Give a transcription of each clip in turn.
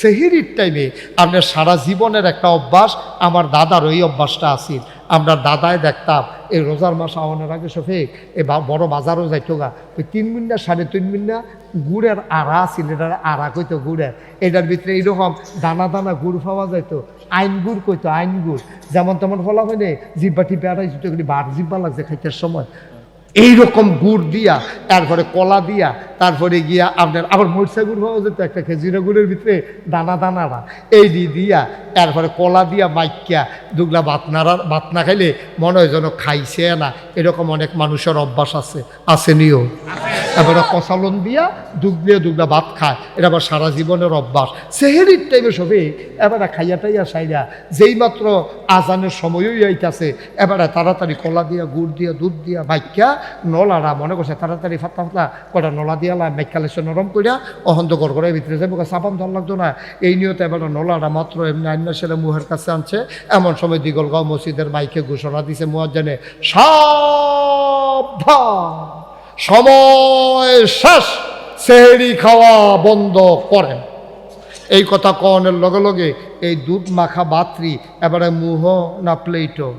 সেহরির টাইমে আপনার সারা জীবনের একটা অভ্যাস, আমার দাদার ওই অভ্যাসটা আছিল। আমরা দাদায় দেখতাম এই রোজার মাস আওয়ানোর আগে শফিক এই বড় বাজারও যাইতো গা, ওই 3 মিনিট 3.5 মিনিট গুড়ের আড়া আছিল, এটার আড়া কইতো গুড়ের, এটার ভিতরে এইরকম দানা দানা গুড় পাওয়া যাইতো, আইন গুড় কইতো, আইন গুড় যেমন তেমন ফলা হয়নি, জিব্বা টিপে আড়াই বার জিব্বা লাগছে খাইতে সময়, এইরকম গুড় দিয়া, তারপরে কলা দিয়া, তারপরে গিয়া আপনার আবার মরিচা গুড় পাওয়া যেত একটা খেজুরা গুড়ের ভিতরে দানা দানারা, এই দিয়া তারপরে কলা দিয়া মাইকিয়া দুগলা ভাত না খাইলে মনে হয় যেন খাইছে না, এরকম অনেক মানুষের অভ্যাস আছে নিও। এবারে কষালন দিয়া দুগলা ভাত খায়, এটা আবার সারা জীবনের অভ্যাস। সেহেরির টাইমে সবে এবারে খাইয়া টাইয়া সাইরা যেই মাত্র আজানের সময়ই আইতাছে, এবারে তাড়াতাড়ি কলা দিয়া গুড় দিয়া দুধ দিয়া মাইকিয়া নলারা মনে করছে তাড়াতাড়ি ফাতলা ফাতলা কটা নলা দিয়া মাইকালেছে নরম করিয়া অহন্ত গড়গড়ের ভিতরে যাবো, চাপান ধর লাগতো না, এই নিয়তে এবার নলারা মাত্র এমনি আইনা সেরে মুহের কাছে আনছে। এমন সময় দিগলগাঁও মসজিদের মাইকে ঘোষণা দিছে মুয়াজ্জিনে, সাবধান, সময় শেষ, সেহরি খাওয়া বন্ধ করেন। এই কথা কনের লগে লগে এই দুধ মাখা বাত্রি এবারে মুহ না প্লেটো,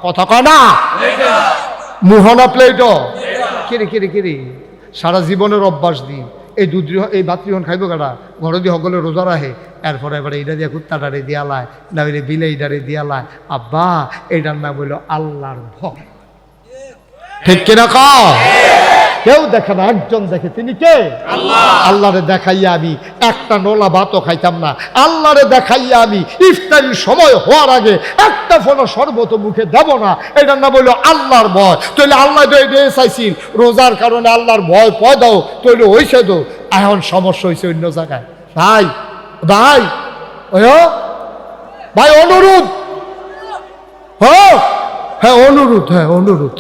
কথা কয় না, মুহ না প্লেটো, কিরে সারা জীবনের অভ্যাস দিই এই দুধ এই বাত্রিহন খাইব কারা ঘরে দিয়ে সকলে রোজা রাখে, এরপরে এবারে এইটা দিয়ে কুত্তাটারে দিয়ালায় না হইলে বিলেইটারে দিয়ালায়, আব্বা এইটার নাম হইল আল্লাহর ভয়, ঠিক কিনা কও? কেউ দেখে না, একজন দেখে, তিনি কে? আল্লাহরে দেখাইয়া আমি একটা নলা ভাতও খাইতাম না, আল্লাহরে দেখাইয়া আমি ইফতারির সময় হওয়ার আগে একটা ফোনা শরবত মুখে দেব না, এটার নাম বললো আল্লাহর ভয়। তাহলে আল্লাহ চাইছিল রোজার কারণে আল্লাহর ভয় পয় দাও, তাহলে হয়েছে তো, এখন সমস্যা হয়েছে অন্য জায়গায়। ভাই ভাই ভাই অনুরোধ, হ্যাঁ অনুরোধ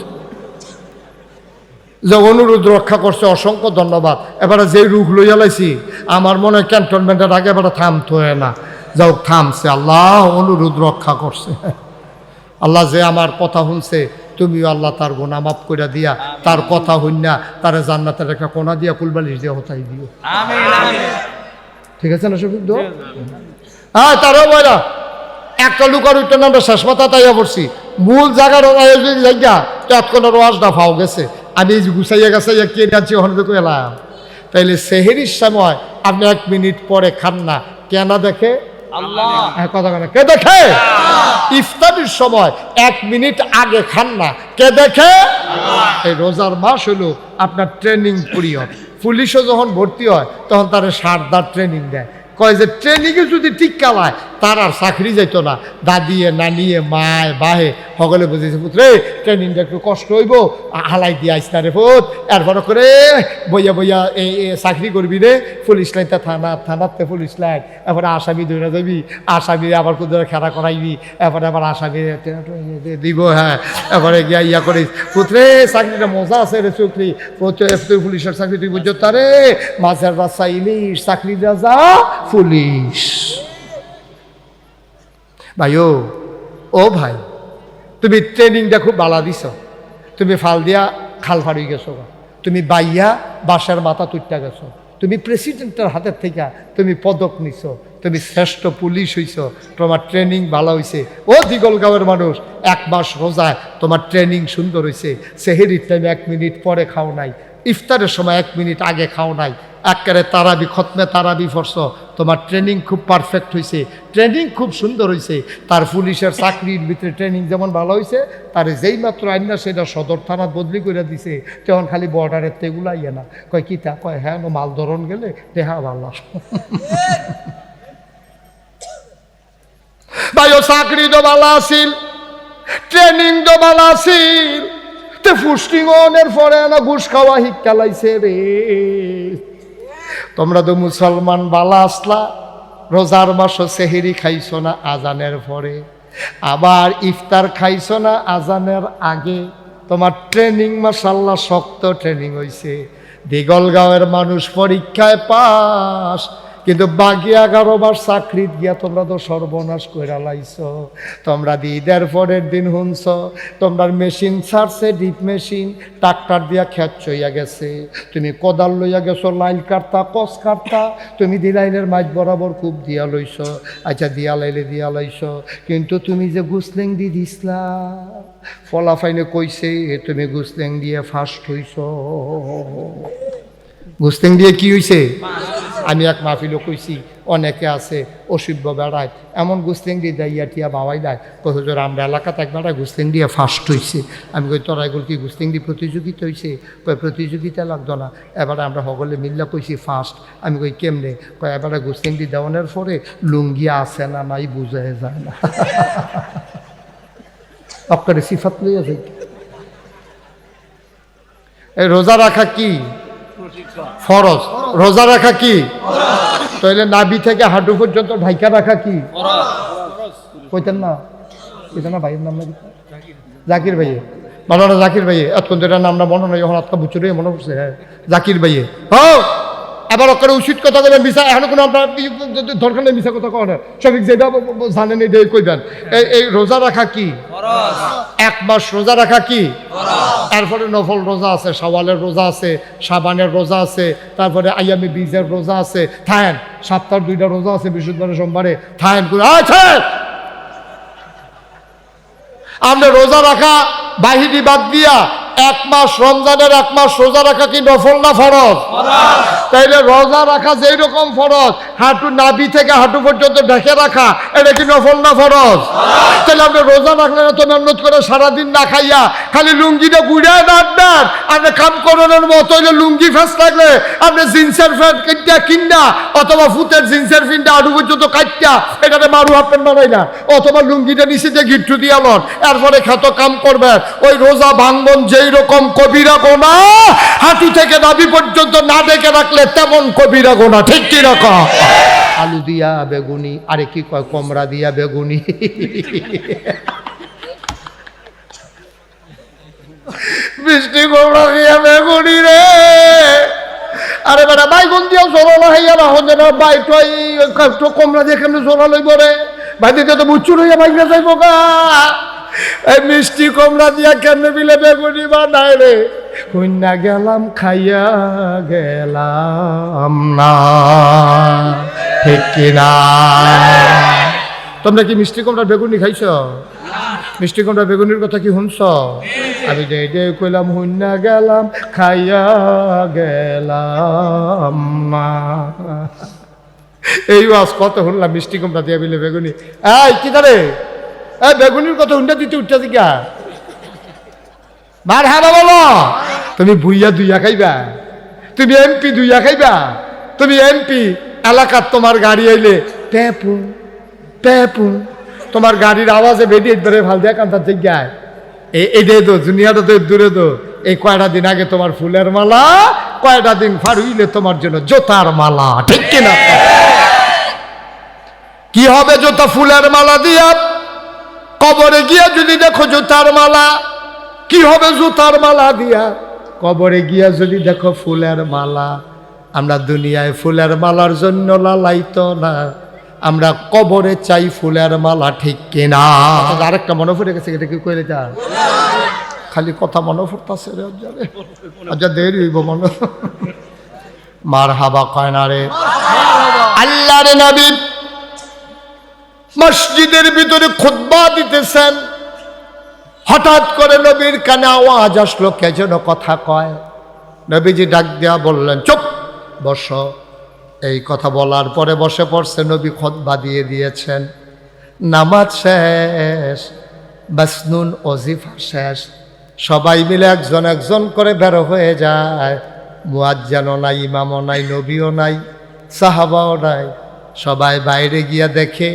যে অনুরোধ রক্ষা করছে, অসংখ্য ধন্যবাদ। এবারে যে রুখ লইয়া লাইছি আমার মনে হয় ক্যান্টনমেন্টের আগে এবারে থামতে হয় না, যাও থামছে, আল্লাহ অনুরোধ রক্ষা করছে। আল্লাহ যে আমার কথা শুনছে, তুমিও আল্লাহ তার গুনাহ মাফ করে দিয়া, তার কথা হইনা তারে জান্নাতের একটা কোনা দিয়া কুলবালিশ দিয়া হতাই দিও, ঠিক আছে না শফিক? হ্যাঁ তারও বলা একটা লুকার উঠতে নামটা শেষ মাথা তাইয়া পড়ছি, মূল জায়গার জায়গা তৎক্ষণের ওয়াজটা ফাও গেছে, আমি গুছাইয়া গাছাইয়া কে যাচ্ছি ওখানে দেখো এলাম। তাইলে সেহেরির সময় আপনি 1 মিনিট পরে খান না, কেন দেখে? আল্লাহ। কথা কেন কে দেখে? ইফতারির সময় 1 মিনিট আগে খান না, কে দেখে? এই রোজার মাস হলো আপনার ট্রেনিং পিরিয়ড। পুলিশও যখন ভর্তি হয় তখন তারা সারদার ট্রেনিং দেয়, কয় যে ট্রেনিংয়ে যদি ঠিক কালায় তার আর চাকরি যাইত না, দাদিয়ে নানিয়ে মায় বাহে সকলে বুঝেছে, পুত্রে ট্রেনিংটা একটু কষ্ট হইব, হালাই দিয়ে আইস না রে পুত, এরপর করে বইয়া এই চাকরি করবি রে, পুলিশ লাইনটা থানাতে পুলিশ লাইন, এরপরে আসামি ধরে যাবি, আসামি আবার কোথাও খেলা করাইবি, এরপরে আবার আসামি দিব, হ্যাঁ এরপরে গিয়া ইয়া করিস, পুত্রে চাকরিটা মজা আছে রে, চকরি তুই পুলিশের চাকরি তুই বুঝছো তারে, মাছের বাচ্চা ইলিশ, চাকরি রাজা পুলিশ। ভাই ও ভাই, তুমি ট্রেনিংটা খুব ভালো দিছ, তুমি ফাল দিয়া খাল ফাড়ি গেছো, তুমি বাইয়া বাসার মাথা তুইটা গেছো, তুমি প্রেসিডেন্টের হাতের থেকে তুমি পদক নিছ, তুমি শ্রেষ্ঠ পুলিশ হইছ, তোমার ট্রেনিং ভালো হয়েছে। ও দিগলগাঁওয়ের মানুষ, 1 মাস রোজায় তোমার ট্রেনিং সুন্দর হয়েছে, সেহেরির টাইমে 1 মিনিট পরে খাও নাই, ইফতারের সময় 1 মিনিট আগে খাও নাই, একেবারে তারাবি খতমে তারাবি পড়ছ, তোমার ট্রেনিং খুব পারফেক্ট হয়েছে, ট্রেনিং খুব সুন্দর হয়েছে। তার পুলিশের চাকরির ভিতরে ট্রেনিং যেমন ভালো হয়েছে, তার যেই মাত্র আইনা সেটা সদর থানাত বদলি করে দিছে, তখন খালি বর্ডারের তেগুলা ইয়ে না, কয় কি তা, কয় হ্যাঁ মাল ধরন গেলে দেহা ভালো। ভাই ও চাকরি তো ভালো আছিল, ট্রেনিং তো ভালো আছিল, পুষ্টিং অনের পরে না ঘুষ খাওয়া শিক্ষালাইছে রে। তোমরা তো মুসলমান বালা আসলা, রোজার মাসও সেহেরি খাইছো না আজানের পরে, আবার ইফতার খাইছো না আজানের আগে, তোমার ট্রেনিং মাশাআল্লাহ শক্ত ট্রেনিং হইছে। দিগলগাঁওয়ের মানুষ পরীক্ষায় পাস, কিন্তু বাকি 11 মাস চাকরিত গিয়া তোমরা তো সর্বনাশ কইরা লাইছো। তোমরা ঈদের পরের দিন শুনছ তোমরা মেশিন ছাড়ছে, ডিপ মেশিন, ট্রাক্টর দিয়া খেত চইয়া গেছে, তুমি কোদাল লইয়া গেছো লাইল কাটতা, কস কাটতা, তুমি দিলাইলের মাছ বরাবর কূপ দিয়া লইছ। আচ্ছা দিয়া লাইছ, কিন্তু তুমি যে গুসলেং দি দিসলা, ফলাফাইনে কইছে তুমি গুসলেং দিয়ে ফার্স্ট হইছ। গুসলেং দিয়ে কি হইছে? আমি এক মাহফিলও কইছি, অনেকে আছে অসভ্য বেড়ায় এমন গুসলেং দিয়ে দাইয়া টিয়া বাবাই দেয়, কই হুজুর আমরা এলাকাতে এক বেড়ায় গুসলেং দিয়ে ফার্স্ট হইছে। আমি কই তোরা এগুলো কি গুসলেং দিয়ে প্রতিযোগিতা হইছে? কই প্রতিযোগিতা লাগতো না, এবারে আমরা সকলে মিল্লা কইছি ফার্স্ট। আমি কই কেমনে? কয় এবারে গুসলেং দিয়ে দেওয়ানোর পরে লুঙ্গি আছে না নাই বুঝা যায় না। আপনার সিফাত লইয়া যাই। এই রোজা রাখা কি ফরজ? রোজা রাখা কি? তাহলে নাভি থেকে হাঁটু পর্যন্ত ঢাইকা রাখা কি? কইতেন না, কইতেন না ভাইয়ের নাম না জাকির ভাইয়ে, মাওলানা জাকির ভাইয়ে, এতক্ষণ যেটা নামটা মনে নয়, যখন আজকে বুচুরে মনে পড়ছে। হ্যাঁ জাকির ভাইয়ে। এবার ওকে উচিত কথা বলেন, মিশা এখন কোনো আপনার দরকার নেই মিশা কথা কন, সঠিক যেটা জানেন এই কইবেন। এই রোজা রাখা কি? 1 মাস রোজা রাখা কি? তারপরে নফল রোজা আছে, শাওয়ালের রোজা আছে, শাবানের রোজা আছে, তারপরে আইয়ামে বীজের রোজা আছে। থাকেন সপ্তাহের 2টা রোজা আছে, বৃহস্পতিবার সোমবারে। থাকেন আমরা রোজা রাখা বাহিনী বাদ দিয়া 1 মাস রমজানের 1 মাস রোজা রাখা কি নফল না ফরজ? তাইলে রোজা রাখা যেই রকম ফরজ, হাঁটু নাভি থেকে হাঁটু পর্যন্ত ঢেকে রাখা, এটা কি নফল না ফরজ? তাহলে আপনি রোজা রাখলে না তো মেহনত করে সারাদিন না খাইয়া খালি লুঙ্গিটা গুড়ায় নাড়বেন। আপনি কাম করানোর মতো হইলে লুঙ্গি ফেস লাগলে আপনি জিন্সের প্যান্ট কিনা অথবা ফুতের জিন্সের প্যান্টটা হাঁটু পর্যন্ত কাটটা এটাতে মারু হাফ প্যান্ট বানাই না, অথবা লুঙ্গিটা নিচে দিয়ে গিট্টু দিয়া লন, এরপরে খেত কাম করবেন। ওই রোজা ভাঙ্গন যেই রকম কবিরা গোনা, হাঁটু থেকে নাভি পর্যন্ত না ডেকে রাখলে তেমন কবিরা গোনা। ঠিক কি রকম? আলু দিয়া বেগুনি, আরে কি কয় কমরা দিয়া বেগুনি, মিষ্টি কমরা দিয়া বেগুনি রে। আরে বেটা বাইগুন দিয়া জোরা লাগাইয়া রাখো যেন বাইটাই কমরা দিয়ে কেমনি জোরা লইব রে, ভাই দিতে তো বুচ্চুর হইয়া বাইক যাইব গা। এই মিষ্টি কমলা দিয়া কেমনে বিলে বেগুনি বানায় রে, কন্যা গেলাম খাইয়া গেলাম না। ঠিক কিনা? তোমরা কি মিষ্টি কমলা বেগুনি খাইছ? মিষ্টি কমলা বেগুনির কথা কি শুনছ? আমি যে কইলাম কন্যা গেলাম খাইয়া গেলাম না। এই আজ কত শুনলাম মিষ্টি কমলা দিয়া বিলে বেগুনি। এই কি ধরে বেগুনির কথা উন্ডা দিতে উঠতে দিকা মার হ্যাঁ বলো। তুমি ভুইয়া দুইয়া খাইবা, তুমি এমপি দুইয়া খাইবা, তুমি এমপি এলাকার তোমার গাড়ি আইলে পেপু পেপু, তোমার গাড়ির আওয়াজে বেরিয়ে ধরে ভাল দেয়া কান্তার জায়গায় এটাই তো দুনিয়াটা তো দূরে তো। এই কয়টা দিন আগে তোমার ফুলের মালা, কয়টা দিন ফার হইলে তোমার জন্য জোতার মালা। ঠিক কিনা? কি হবে জোতা ফুলের মালা দিয়া? কবরে গিয়া যদি দেখো জুতার মালা, কি হবে জুতার মালা দিয়া? কবরে গিয়া যদি দেখো ফুলের মালা। আমরা দুনিয়ায় ফুলের মালার জন্য লালাইতো না, আমরা কবরে চাই ফুলের মালা। ঠিক কিনা? আরেকটা মনে পড়ে গেছে, এটা কি কইলে যা খালি কথা মনে পড়তাছে রে, আচ্ছা দেরি হইব মনে। মার হাবা কয় না রে। আল্লাহর নবী মসজিদের ভিতরে খুতবা দিতেছেন, হঠাৎ করে নবীর কানে আওয়াজ আসলো, কে যেন কথা কয়। নবীজি ডাক দেয়া বললেন, চুপ বসো। এই কথা বলার পরে বসে পড়ছে। নবী খুতবা দিয়ে দিয়েছেন, নামাজ শেষ, বাসনুন ওজিফা শেষ, সবাই মিলে একজন একজন করে বের হয়ে যায়। মুয়াজ্জিনও নাই, ইমামও নাই, নবীও নাই, সাহাবাও নাই। সবাই বাইরে গিয়া দেখে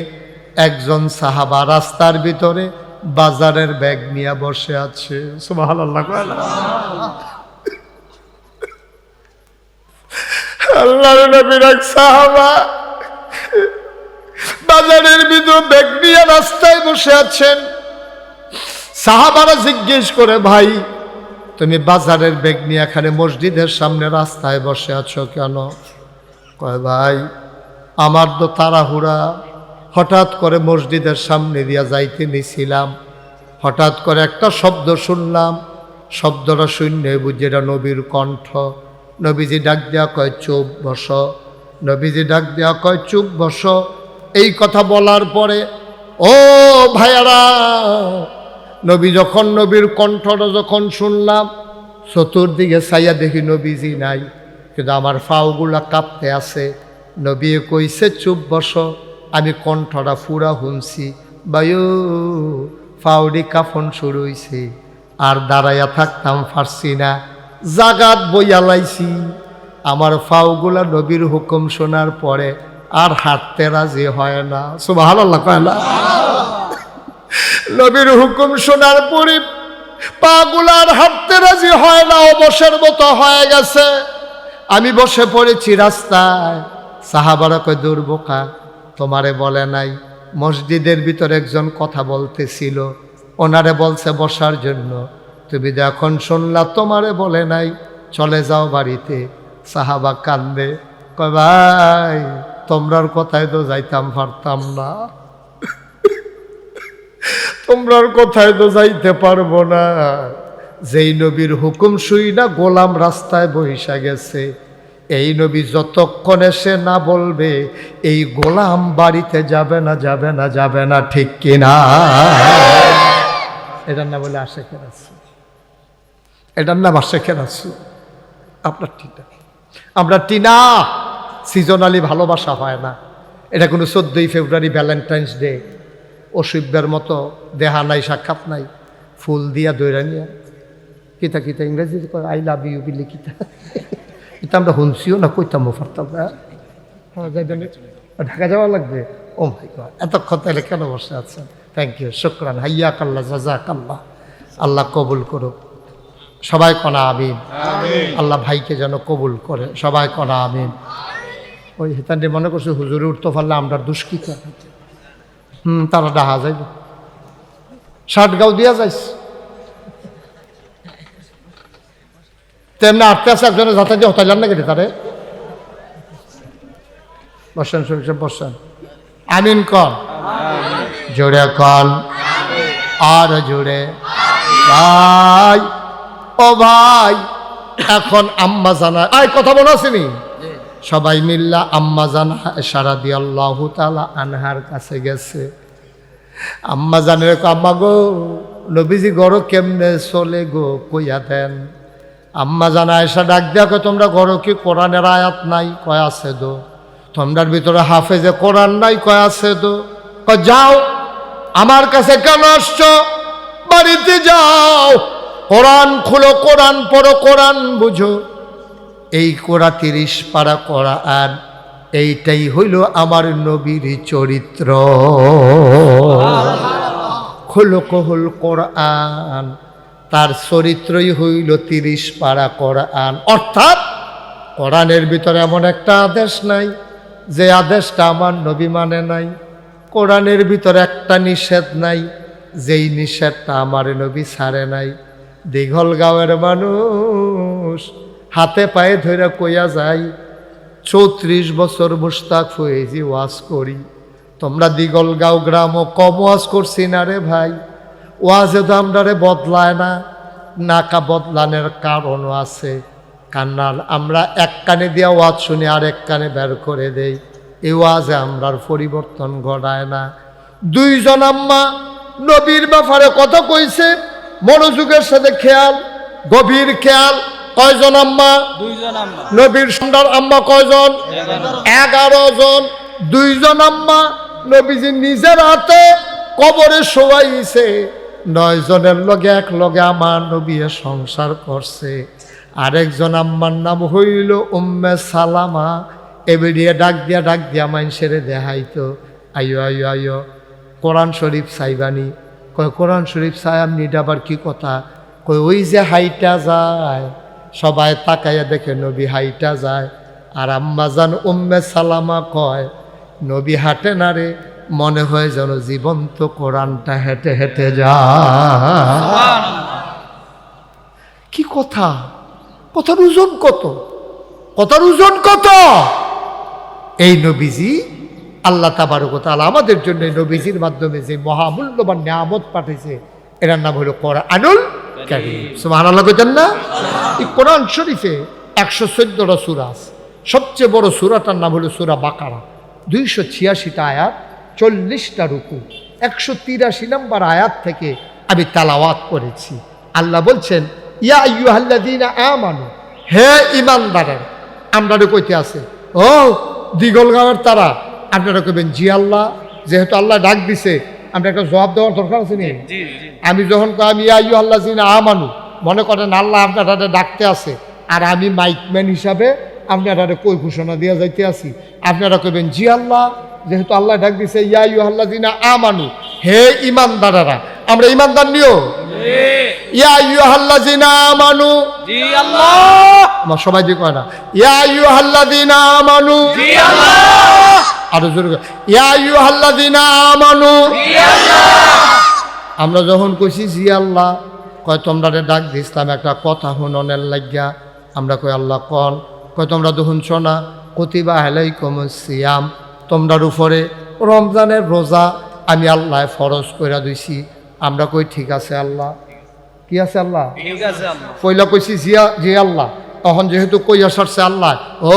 একজন সাহাবা রাস্তার ভিতরে বাজারের ব্যাগ নিয়ে বসে আছে। সুবহানাল্লাহ। আল্লাহর নবীর এক সাহাবা বাজারের ভিতর ব্যাগ নিয়ে রাস্তায় বসে আছেন। সাহাবারা জিজ্ঞেস করে, ভাই তুমি বাজারের ব্যাগ নিয়ে এখানে মসজিদের সামনে রাস্তায় বসে আছো কেন? কয় ভাই আমার তো তাড়াহুড়া, হঠাৎ করে মসজিদের সামনে দিয়া যাইতে নিছিলাম, হঠাৎ করে একটা শব্দ শুনলাম, শব্দটা শূন্য বুঝি এটা নবীর কণ্ঠ। নবীজি ডাক দেওয়া কয় চুপ বস, নবীজি ডাক দেওয়া কয় চুপ বস। এই কথা বলার পরে ও ভাইয়ারা, নবী যখন নবীর কণ্ঠটা যখন শুনলাম, চতুর্দিকে চাইয়া দেখি নবীজি নাই, কিন্তু আমার পাওগুলা কাঁপতে আছে। নবী কইছে চুপ বস, আমি কণ্ঠটা ফুরা শুনছি, বায়ু ফাউডি কাফন শুরু হইছে, আর দাঁড়াইয়া থাকতাম পারছি না, জাগাত বইয়া লাইছি। আমার ফাউগুলা নবীর হুকুম শোনার পরে আর হাঁটতে রাজি হয় না। সুবহানাল্লাহ কয় না? নবীর হুকুম শোনার পরে পাগুলার হাঁটতে রাজি হয় না, অবসের মতো হয়ে গেছে। আমি বসে পড়েছি রাস্তায়। সাহাবারা কয় দূর বোকা, তোমারে বলে নাই? মসজিদের ভিতরে একজন কথা বলতেছিল, ওনারে বলছে বসার জন্য, তুমি যখন শুনলা তোমারে বলে নাই, চলে যাও বাড়িতে। সাহাবা কান্দে, কয় ভাই তোমরার কথায় তো যাইতাম পারতাম না, তোমরার কথায় তো যাইতে পারবো না। যেই নবীর হুকুম শুই না গোলাম রাস্তায় বহিসা গেছে, এই নবী যতক্ষণ এসে না বলবে এই গোলাম বাড়িতে যাবে না, যাবে না, যাবে না, ঠিক কিনা? এটার না বলে আশেখের রাসূল, এটার নাম আশেখের রাসূল। আপনার টিনা, আমরা টিনা। সিজনালি ভালোবাসা হয় না, এটা কোনো 14ই ফেব্রুয়ারি ভ্যালেন্টাইন্স ডে অসুব্যের মতো দেহা নাই, সাক্ষাৎ নাই, ফুল দিয়া দৈরা নিয়া কিতা কিতা ইংরেজি আই লাভ ইউ বিলি কিতা, এটা আমরা শুনছিও না, কইতাম পারতাম না। ঢাকা যাওয়া লাগবে? ও মাই গড, এতক্ষণ তাহলে কেন বসে আছেন? থ্যাংক ইউ, শুকরান, হাইয়াক আল্লাহ, জাযাক আল্লাহ, আল্লাহ কবুল করুক। সবাই কনা আমিন। আল্লাহ ভাইকে যেন কবুল করে, সবাই কনা আমিন। ওই হেতান্ডে মনে করছে হুজুরে উঠতে পারলে আমরা দুষ্কৃত, তারা ডাহা যাইব, 60 গাও দিয়া যাইস তেমনি আটতে আছে একজনের যাতে দিয়ে হতাইলাম না কেটে তারে। বসেন শরীফ সাহেব, বসেন। আমিন কন, জোরে কন, আর জোরে। ভাই ও ভাই, এখন আম্মা জানা আই কথা বলা আসেনি, সবাই মিল্লা আম্মা জানা আয়েশা রাদিয়াল্লাহু তাআলা আনহার কাছে গেছে। আম্মা জানের আম্মা গো, নবীজি গড় কেমনে চলে গো, কইয়া দেন। আম্মা জানা আয়েশা ডাক দিয়া কয় তোমরা গড় কি কোরআনের আয়াত নাই? কয় আছে দো। তোমরার ভিতরে হাফেজে কোরআন নাই? কয় আছে দো। কয় যাও, আমার কাছে কেন আসছো? বাড়িতে যাও, কোরআন খুলো, কোরআন পড়ো, কোরআন বুঝো। এই কোরা 30 পারা কোরআন, এইটাই হইল আমার নবীর চরিত্র। খুলুকুল কোরআন, তার চরিত্রই হইল 30 পারা কোরআন। অর্থাৎ কোরআনের ভিতরে এমন একটা আদেশ নাই যে আদেশটা আমার নবী মানে নাই। কোরআনের ভিতরে একটা নিষেধ নাই যেই নিষেধটা আমার নবী ছাড়ে নাই। দীঘলগাঁওয়ের মানুষ হাতে পায়ে ধরে কইয়া যায়, 34 বছর মুশতাক ফয়েজি ওয়াজ করি। তোমরা দীঘলগাঁও গ্রামও কম ওয়াজ করছি না রে ভাই। ওয়াজে তো আমরা রে বদলায় না, নাকা বদলানোর কারণও আছে। কান্নাল আমরা এক কানে দিয়া ওয়াজ শুনি আর এক কানে বের করে দেই, এই ওয়াজে আমরার পরিবর্তন ঘটায় না। 2 জন আম্মা নবীর ব্যাপারে কথা কইছে, মনোযোগের সাথে খেয়াল, গভীর খেয়াল। কয়জন আম্মা? 2 জন আম্মা। নবীর সুন্দর আম্মা কয়জন? 11 জন। 2 জন আম্মা নবীজি নিজের হাতে কবরে শোয়াইছে। 9 জনের লগে এক লগে আমার নবী সংসার করছে। আরেকজন আম্মার নাম হইল উম্মে সালামা। এবেরিয়ে ডাক দিয়া মানুষের দেখাইতো, আইও আইও আইও কোরআন শরীফ চাইবানি। কয় কোরআন শরীফ চাই আপনি, এটা আবার কি কথা? কই ওই যে হাইটা যায়, সবাই তাকাইয়া দেখে নবী হাইটা যায়। আর আম্মাজান উম্মে সালামা কয় নবী হাঁটে না রে, মনে হয় যেন জীবন্ত কোরআনটা হেঁটে হেঁটে যায়। কি কথা? কথার ওজন কত? কথার ওজন কত? এই নবীজি আল্লাহ তাবারক ওয়া তাআলা আমাদের জন্য এই নবীজির মাধ্যমে যে মহামূল্যবান নিয়ামত পাঠিয়েছে, এটার নাম হলো কোরআনুল কারীম। সুবহানাল্লাহ কইতেন না? এই কোরআন শরীফে 114টা সূরা আছে। সবচেয়ে বড় সূরাটার নাম হলো সূরা বাকারা, 286টা আয়াত, 40টা রুকু, 183 নম্বর আয়াত থেকে আমি তেলাওয়াত করেছি। আল্লাহ বলছেন, ইয়া আইয়ুহাল্লাযীনা আমানু, হে ঈমানদারেরা। আমরারে কইতে আছে, ও দিগলগাঁওয়ের তারা, আপনারা কইবেন জি আল্লাহ। যেহেতু আল্লাহ ডাক দিছে, আমরা একটা জবাব দেওয়ার দরকার আছে নি? আমি যখন আমি ইয়া আইয়ুহাল্লাযীনা আমানু, মনে করেন আল্লাহ আপনারা ডাকতে আছে, আর আমি মাইকম্যান হিসাবে আপনারা কই ঘোষণা দিয়ে যাইতে আছি, আপনারা কইবেন জি আল্লাহ। যেহেতু আল্লাহ ডাক দিছে ইয়া আইয়ুহাল্লাযীনা আমানু, হে ঈমানদারেরা। আমরা ঈমানদার নিও, ইয়া আইয়ুহাল্লাযীনা আমানু, জি আল্লাহ। আমার সবাই যে কয় না ইয়া আইয়ুহাল্লাযীনা আমানু, জি আল্লাহ। আরো জোরে ইয়া আইয়ুহাল্লাযীনা আমানু, জি আল্লাহ। আমরা যখন কইছি জি আল্লাহ, কয় তোমরা ডাক দিছিলাম একটা কথা শুননের লাগিয়া। আমরা কই আল্লাহ কোন? কয় তোমরা তো শুনছো না, কুতিবা আলাইকুমুস সিয়াম, তোমরার উপরে রমজানের রোজা আমি আল্লাহ ফরজ কইরা দিছি। আমরা কই ঠিক আছে আল্লাহ। কি আছে আল্লাহ? ঠিক আছে আল্লাহ। পয়লা কইছি জি আল্লাহ। তখন যেহেতু কইয়া সারছে আল্লাহ, ও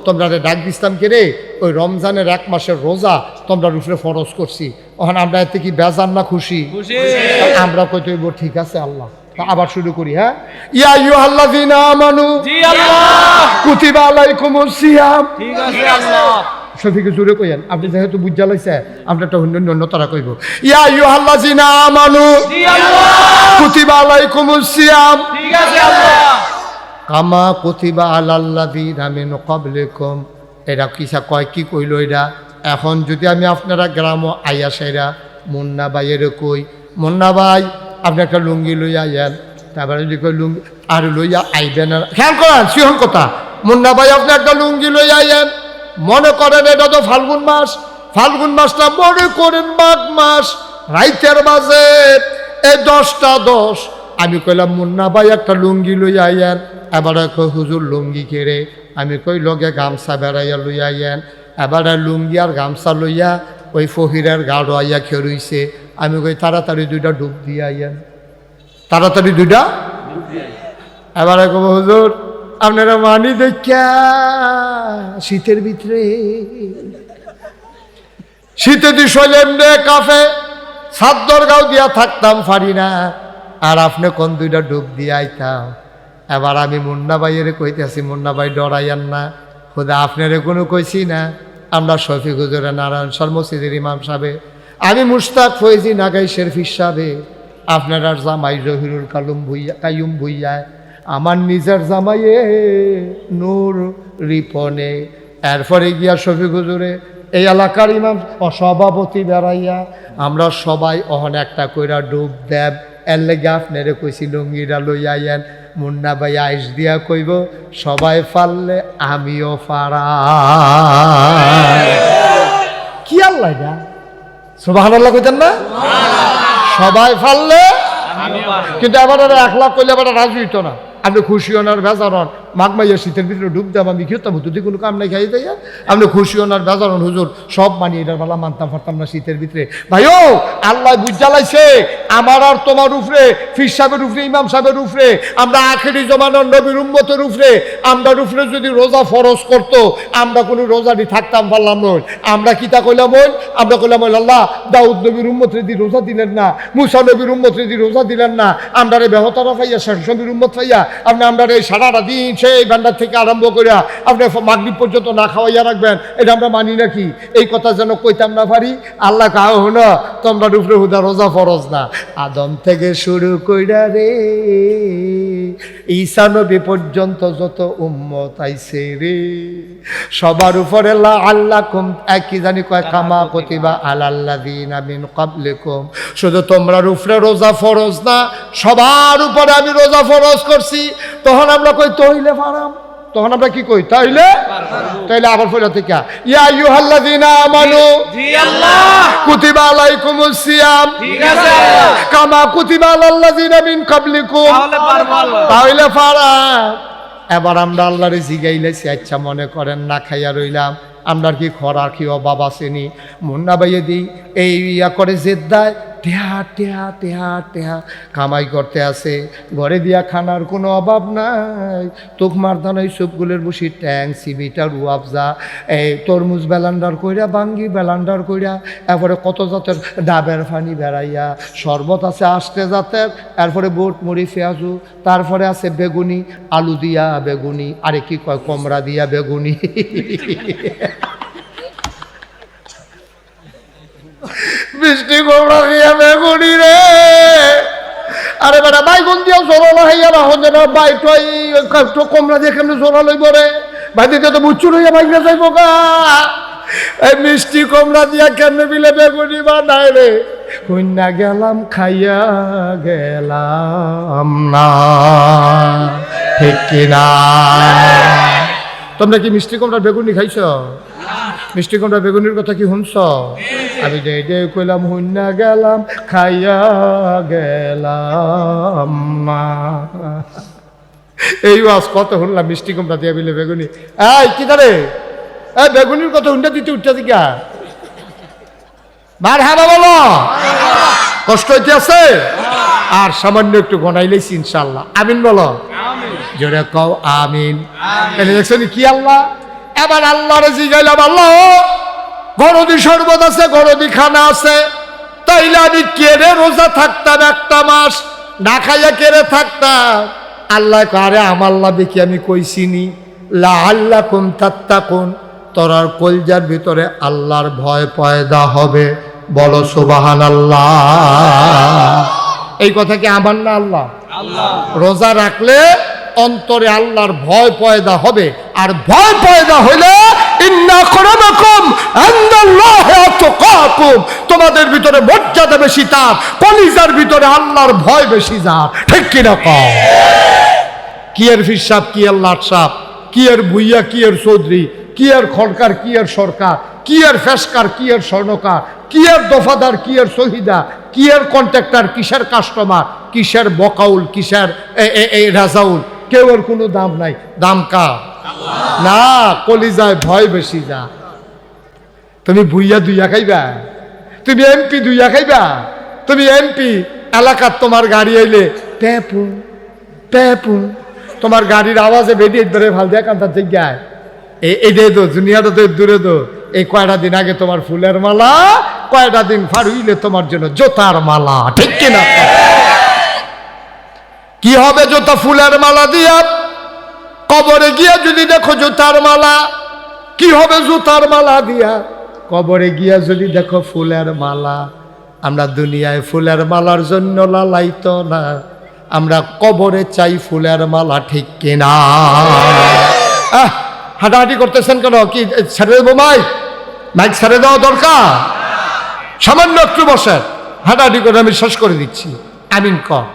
তোমরা ডাক দিছিলাম কে রে, ওই রমজানের 1 মাসের রোজা তোমরা উপরে ফরজ করছি। তখন আমরা এতে কি বেজান না খুশি? আমরা কই তৈব ঠিক আছে আল্লাহ। আবার শুরু করি, হ্যাঁ, ইয়া আইয়ুহাল্লাযীনা আমানু, জি আল্লাহ। কুতিবা আলাইকুমুস সিয়াম, ঠিক আছে আল্লাহ। শফিকে জুড়ে কইেন, আপনি যেহেতু বুঝা লাইছে, আমরা একটা অন্য তারা কইব, ইয়া আইয়ুহাল্লাযীনা আমানু, জি আল্লাহ। কুতিবা আলাইকুমুস সিয়াম, ঠিক আছে আল্লাহ। কামা কুতিবা আলাল্লাযীনা মিন ক্বাবলিকুম। এরা কিসা কয়, কি কইল এটা? এখন যদি আমি আপনারা গ্রাম আইয়া সেরা মুন্না ভাইয়ের কই, মুন্না ভাই আপনি একটা লুঙ্গি লইয়া আইয়েন, তারপরে যদি কই লুঙ্গি আর লইয়া আইবেন না, খেয়াল করেন সিহন কথা, মুন্না ভাই আপনি একটা লুঙ্গি লইয়া আইয়েন। মনে করেন এটা তো ফাল্গুন মাস, ফাল্গুন মাসটা মনে করেন মাঘ মাস, রাইতের বাজে এই 10টা 10। আমি কইলাম মুন্না ভাই একটা লুঙ্গি লইয়া আইয়েন। এবারে কই হুজুর লুঙ্গি কেড়ে? আমি কই লগে গামছা বেড়াইয়া লইয়া আইয়েন। এবারে লুঙ্গি আর গামছা লইয়া ওই ফহিরের গাড়ো আইয়া খেরুইছে। আমি কই তাড়াতাড়ি 2টা ডুব দিয়ে আইয়েন, তাড়াতাড়ি 2টা। এবারে কব হুজুর আপনারা মানি দেখা শীতের ভিতরে, শীতে দি শৈলেন রে কাফে সাদ্দর গাও দিয়া থাকতাম পারি না, আর আপনি কোন 2টা ডুব দিয়ে আইতাম। এবার আমি মুন্না ভাইয়ের কইতেছি, মুন্না ভাই ডরাইয়ান না, খোদা আপনারে কোনো কইছি না। আমরা শফিক হুজুরে নারায়ণ সর মসজিদের ইমাম সাহেব, আমি মুশতাক ফয়েজি নাগাই শেরফিস সাহেব, আপনার আর জামাই জহিরুল কাইয়ুম ভুইয়া, আমার নিজের জামাইয়ে নূর রিপনে। এরপরে গিয়া শফিক হুজুরে এই এলাকার ইমাম সভাপতি বেড়াইয়া, আমরা সবাই অহন একটা কইরা ডুব দেব। এর লেগে আপনারে কইছি লুঙ্গিরা লইয়া আইয়েন। মুন্না ভাই আইস দিয়া কইব সবাই পারলে আমিও পারা। কি আল্লাহ এটা? সুবহানাল্লাহ কইতেন না? সবাই পারলে, কিন্তু এবার 1 লাখ কইলে এবার রাজি হইতো না। আপনি খুশি হন আর বেজার হন, মাঘ মাইয়া শীতের ভিতরে ডুব দেব, আমি খেতাম যদি কোনো কাম নাই খাই দেয়। আপনি খুশি হন আর বেজার হন, হুজুর সব মানি এটার বেলা মানতাম পারতাম না শীতের ভিতরে। ভাইও আল্লাহ বুঝালাইছে আমার আর তোমার উপরে, ফির সাহেবের উপরে, ইমাম সাহেবের উপরে, আমরা আখেরি জমানার নবীর উম্মতের উপরে, আমরা উপরে যদি রোজা ফরজ করতো, আমরা কোনো রোজাটি থাকতাম পারলাম নই। আমরা কিতা কইলাম ওই, আমরা কইলাম ওই আল্লাহ দাউদ নবীর উম্মতরে দি রোজা দিলেন না, মুসা নবীর উম্মতরে দি রোজা দিলেন না, আমরা রে বেহতারা পাইয়া শেষনবীর উম্মত পাইয়া আপনি আমরা এই সারাটা দিন সেই ভান্ডার থেকে আরম্ভ করিয়া আপনি মাগরিব পর্যন্ত না খাওয়াইয়া রাখবেন, এটা আমরা মানি নাকি? এই কথা যেন কইতাম না পারি। আল্লাহ কাহ না তোমরা উপরে হুদা রোজা ফরজ না, আদম থেকে শুরু কইরা রে ঈসা নবী পর্যন্ত যত উম্মত আইছে রে, সবার উপরে আল্লাহ কুম একই জানি কয় কামা কুতিবা আলাল্লাযীনা মিন ক্বাবলিকুম। শুধু তোমরার উপরে রোজা ফরজ না, সবার উপরে আমি রোজা ফরজ করছি। তখন আমরা কই তইলে পারাম, তখন আমরা কি কই তাইলে, তাইলে আবার ফইলা থেকে ইয়া আইয়ুহাল্লাযীনা আমানু, জি আল্লাহ। কুতিবা আলাইকুমুস সিয়াম, ঠিক আছে আল্লাহ। কামা কুতিবা আলাল্লাযীনা মিন ক্বাবলিকুম, তাহলে পারবো আল্লাহ, তাইলে পারা। এবার আমরা আল্লাহরে জিগাইলেছি, আচ্ছা মনে করেন না খাইয়া রইলাম, আমরা কি খরা কি অভাব আসেনি? মুন্না ভাইয়ে দিই এই ইয়া করে জেদ্দায় টেহা টেহা টেহা টেহা কামাই করতে আসে, ঘরে দিয়া খানার কোনো অভাব নাই। তোকমার দানাই সবগুলোর বসি ট্যাং সিবিটা রুয়াবজা এই তরমুজ বেলান্ডার কইরা বাঙ্গি বেলান্ডার কইরা, এরপরে কত জাতের ডাবের ফানি বেড়াইয়া, শরবত আছে আষ্টে জাতের, এরপরে বুট মুড়ি পেঁয়াজু, তারপরে আছে বেগুনি, আলু দিয়া বেগুনি, আরে কি কয় কমড়া দিয়া বেগুনি, মিষ্টি কমড়া দিয়া বেগুনি রে। আরে বেটা বাইগুন দিয়া জোরা লাগাইয়া রাখো যেন বাইটাই কমড়া দিয়ে কেমনি জোরা লইব রে, ভাই দিতে তো বুচ্চুর হইয়া বাইক না যাইব গা। এই মিষ্টি কমড়া দিয়া কেমনে মিলে বেগুনি বানায় রে, কন্যা গেলাম খাইয়া গেলাম না, ঠিক কিনা? তোমরা কি মিষ্টি কমড়া বেগুনি খাইছ? মিষ্টি কমড়া বেগুনির কথা কি শুনছ? আমি যে কইলাম হুন্না গেলাম খাইয়া গেলাম না, এই আজ কত শুনলাম মিষ্টি কমড়া দিয়া বিলে বেগুনি। এই কি ধরে এই বেগুনির কথা হুন্ডা দিতে উঠতে দিকা মার হ্যাঁ বলো, কষ্ট হইতে আছে? আর সামান্য একটু গনাইলেছি ইনশাল্লাহ। আমিন বলো, জোরে কও আমিন। দেখছো কি আল্লাহ? এবার আল্লাহরে জিগাইলাম, আল্লাহ গরদি শরবত আছে, গরদি খানা আছে, তাইলে আমি কেড়ে রোজা থাকতাম একটা মাস, না খাইয়া কেড়ে থাকতাম। আল্লাহ আরে আমার লাভে কি আমি কইছিনি লাআল্লাকুম তাত্তাকুন, তোরার কলজার ভিতরে আল্লাহর ভয় পয়দা হবে। বলো সুবহানাল্লাহ। এই কথা কি আমার না আল্লাহ? রোজা রাখলে অন্তরে আল্লাহর ভয় পয়দা হবে, আর ভয় পয়দা হইলে ইন্না আকরামাকুম ইনদাল্লাহি আতকাকুম, তোমাদের ভিতরে মর্যাদা বেশি তার, কলিজার ভিতরে আল্লাহর ভয় বেশি যার, ঠিক কিনা কও? কি এর ফিরসাব, কি এর লাটসাব, কি এর ভুইয়া, কি এর চৌধুরী, কি এর খড়কার, কি এর সরকার, কি এর ফেসকার, কি এর স্বর্ণকার, কি এর দফাদার, কি এর শহীদা, কি এর কন্ট্রাক্টর, কিসের কাস্টমার, কিসের বকাউল, কিসের রাজাউল, কেউ এর কোনো দাম নাই। দাম কার? না, কলিজায় ভয় বেশি যা। তুমি ভুইয়া দুইয়া খাইবা, তুমি এমপি দুইয়া খাইবা, তুমি এমপি এলাকার তোমার গাড়ি আইলে পেপুন পেপুন, তোমার গাড়ির আওয়াজে বেরিয়ে ধরে ভাল দেয়া কান্তার জায়গায় এই দে দো দুনিয়াটা তো দূরে দো। এই কয়টা দিন আগে তোমার ফুলের মালা, কয়টা দিন ফার হইলে তোমার জন্য জোতার মালা, ঠিক কিনা? কি হবে জোতা ফুলের মালা দিয়া? কবরে গিয়া যদি দেখো জুতার মালা, কি হবে জুতার মালা দিয়া? কবরে গিয়া যদি দেখো ফুলের মালা। আমরা দুনিয়ায় ফুলের মালার জন্য লালাইতো না, আমরা কবরে চাই ফুলের মালা, ঠিক কিনা? হাঁটাহাঁটি করতেছেন কেন? কি ছেড়ে দেবো মাইক? মাইক ছেড়ে দেওয়া দরকার? সামান্য একটু বসে হাঁটাহাঁটি করে আমি শেষ করে দিচ্ছি। আমিন কর।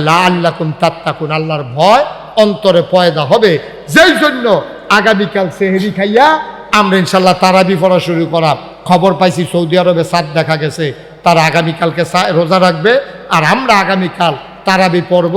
লাআল্লাকুম তাত্তাকুন, আল্লাহর ভয় অন্তরে পয়দা হবে। যেই জন্য আগামীকাল সেহরি খাইয়া আমরা ইনশাল্লাহ তারাবি পড়া শুরু করা। খবর পাইছি সৌদি আরবে চাঁদ দেখা গেছে, তারা আগামীকালকে রোজা রাখবে, আর আমরা আগামীকাল তারাবি পড়ব,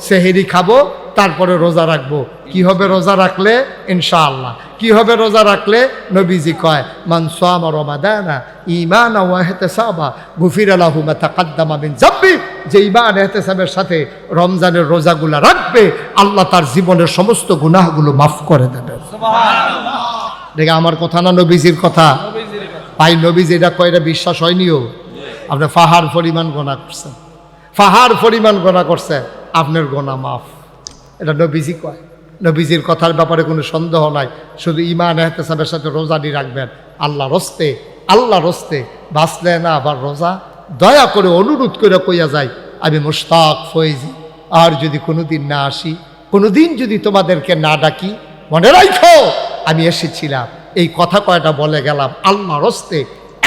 সেহরি খাবো, তারপরে রোজা রাখবো। কি হবে রোজা রাখলে? ইনশাআল্লাহ কি হবে রোজা রাখলে? নবীজি কয় মান সামা রমাদানা ঈমানান ওয়া ইহতিসাবা গুফিরা লাহু মা তাকাদ্দামা মিন যামবি, যে ঈমান ইহতিসাবের সাথে রমজানের রোজাগুলো রাখবে, আল্লাহ তার জীবনের সমস্ত গুনাহগুলো মাফ করে দেবেন। সুবহানাল্লাহ। দেখে আমার কথা না নবীজির কথা? ভাই নবীজি এটা কয়, এটা বিশ্বাস হয়নিও? আপনি ফাহার পরিমাণ গোনা করছেন, ফাহার পরিমাণ গোনা করছেন, আপনার গোনা মাফ। এটা নবীজি কয়। নবীজির কথার ব্যাপারে কোনো সন্দেহ নাই। শুধু ঈমান ইহতিসাবের সাথে রোজাটি রাখবেন। আল্লাহ রস্তে, আল্লাহ রস্তে বাঁচলে না আবার রোজা, দয়া করে অনুরোধ করে কইয়া যায়, আমি মুশতাক ফয়েজি, আর যদি কোনোদিন না আসি, কোনোদিন যদি তোমাদেরকে না ডাকি, মনে রাখো আমি এসেছিলাম। এই কথা কয়টা বলে গেলাম। আল্লাহ রস্তে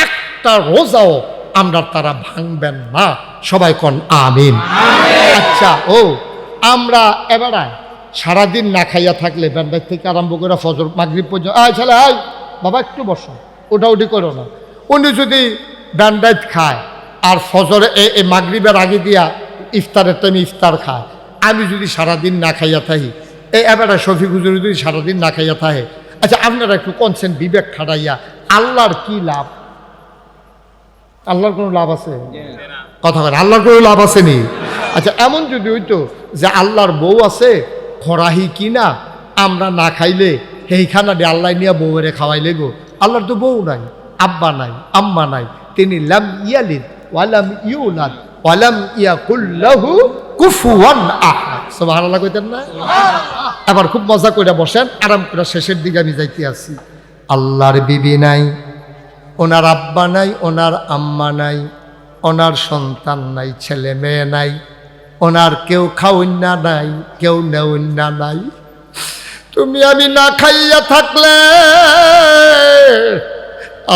একটা রোজাও আমরা তারা ভাঙবেন না। সবাই কোন আমিন। আচ্ছা, ও আমরা এবারে সারাদিন না খাইয়া থাকলে ব্যান্ডার থেকে আরম্ভ করে ফজর মাগরিব পর্যন্ত, ছেলে আয় বাবা একটু বসো, ওটা উঠি করো না। উনি যদি ব্যান্ডাইট খায় আর ফজরে এই মাগরিবের আগে দিয়া ইফতারের টাইমে ইফতার খায়, আমি যদি সারাদিন না খাইয়া থাকি, এই এবারে শফিক হুজুর যদি সারাদিন না খাইয়া থাকে, আচ্ছা আপনারা একটু কনসেন বিবেক খাটাইয়া আল্লাহর কি লাভ? আল্লাহর কোনো লাভ আছে? কথা বলেন, আল্লাহর কোনো লাভ আছে নি? আচ্ছা এমন যদি হইতো যে আল্লাহর বউ আছে, খরাহি কিনা আমরা না খাইলে সেইখানা দিয়ে আল্লাহ নিয়ে বউরে খাওয়াইলে গো। আল্লাহর তো বউ নাই, আব্বা নাই, আম্মা নাই, তিনি লাম ইয়ালিদ ওয়ালাম ইউলাদ ওয়ালাম ইয়াকুল লাহু কুফুয়ান আহাদ। সুবহানাল্লাহ কইতেন না? এবার খুব মজা করে বসেন, আরাম করে শেষের দিকে আমি যাইতে আছি। আল্লাহর বিবি নাই, ওনার আব্বা নাই, ওনার আম্মা নাই, ওনার সন্তান নাই, ছেলে মেয়ে নাই, ওনার কেউ খাওয়ন্যা নাই, কেউ নেওয়ন্যা নাই। তুমি আমি না খাইয়া থাকলে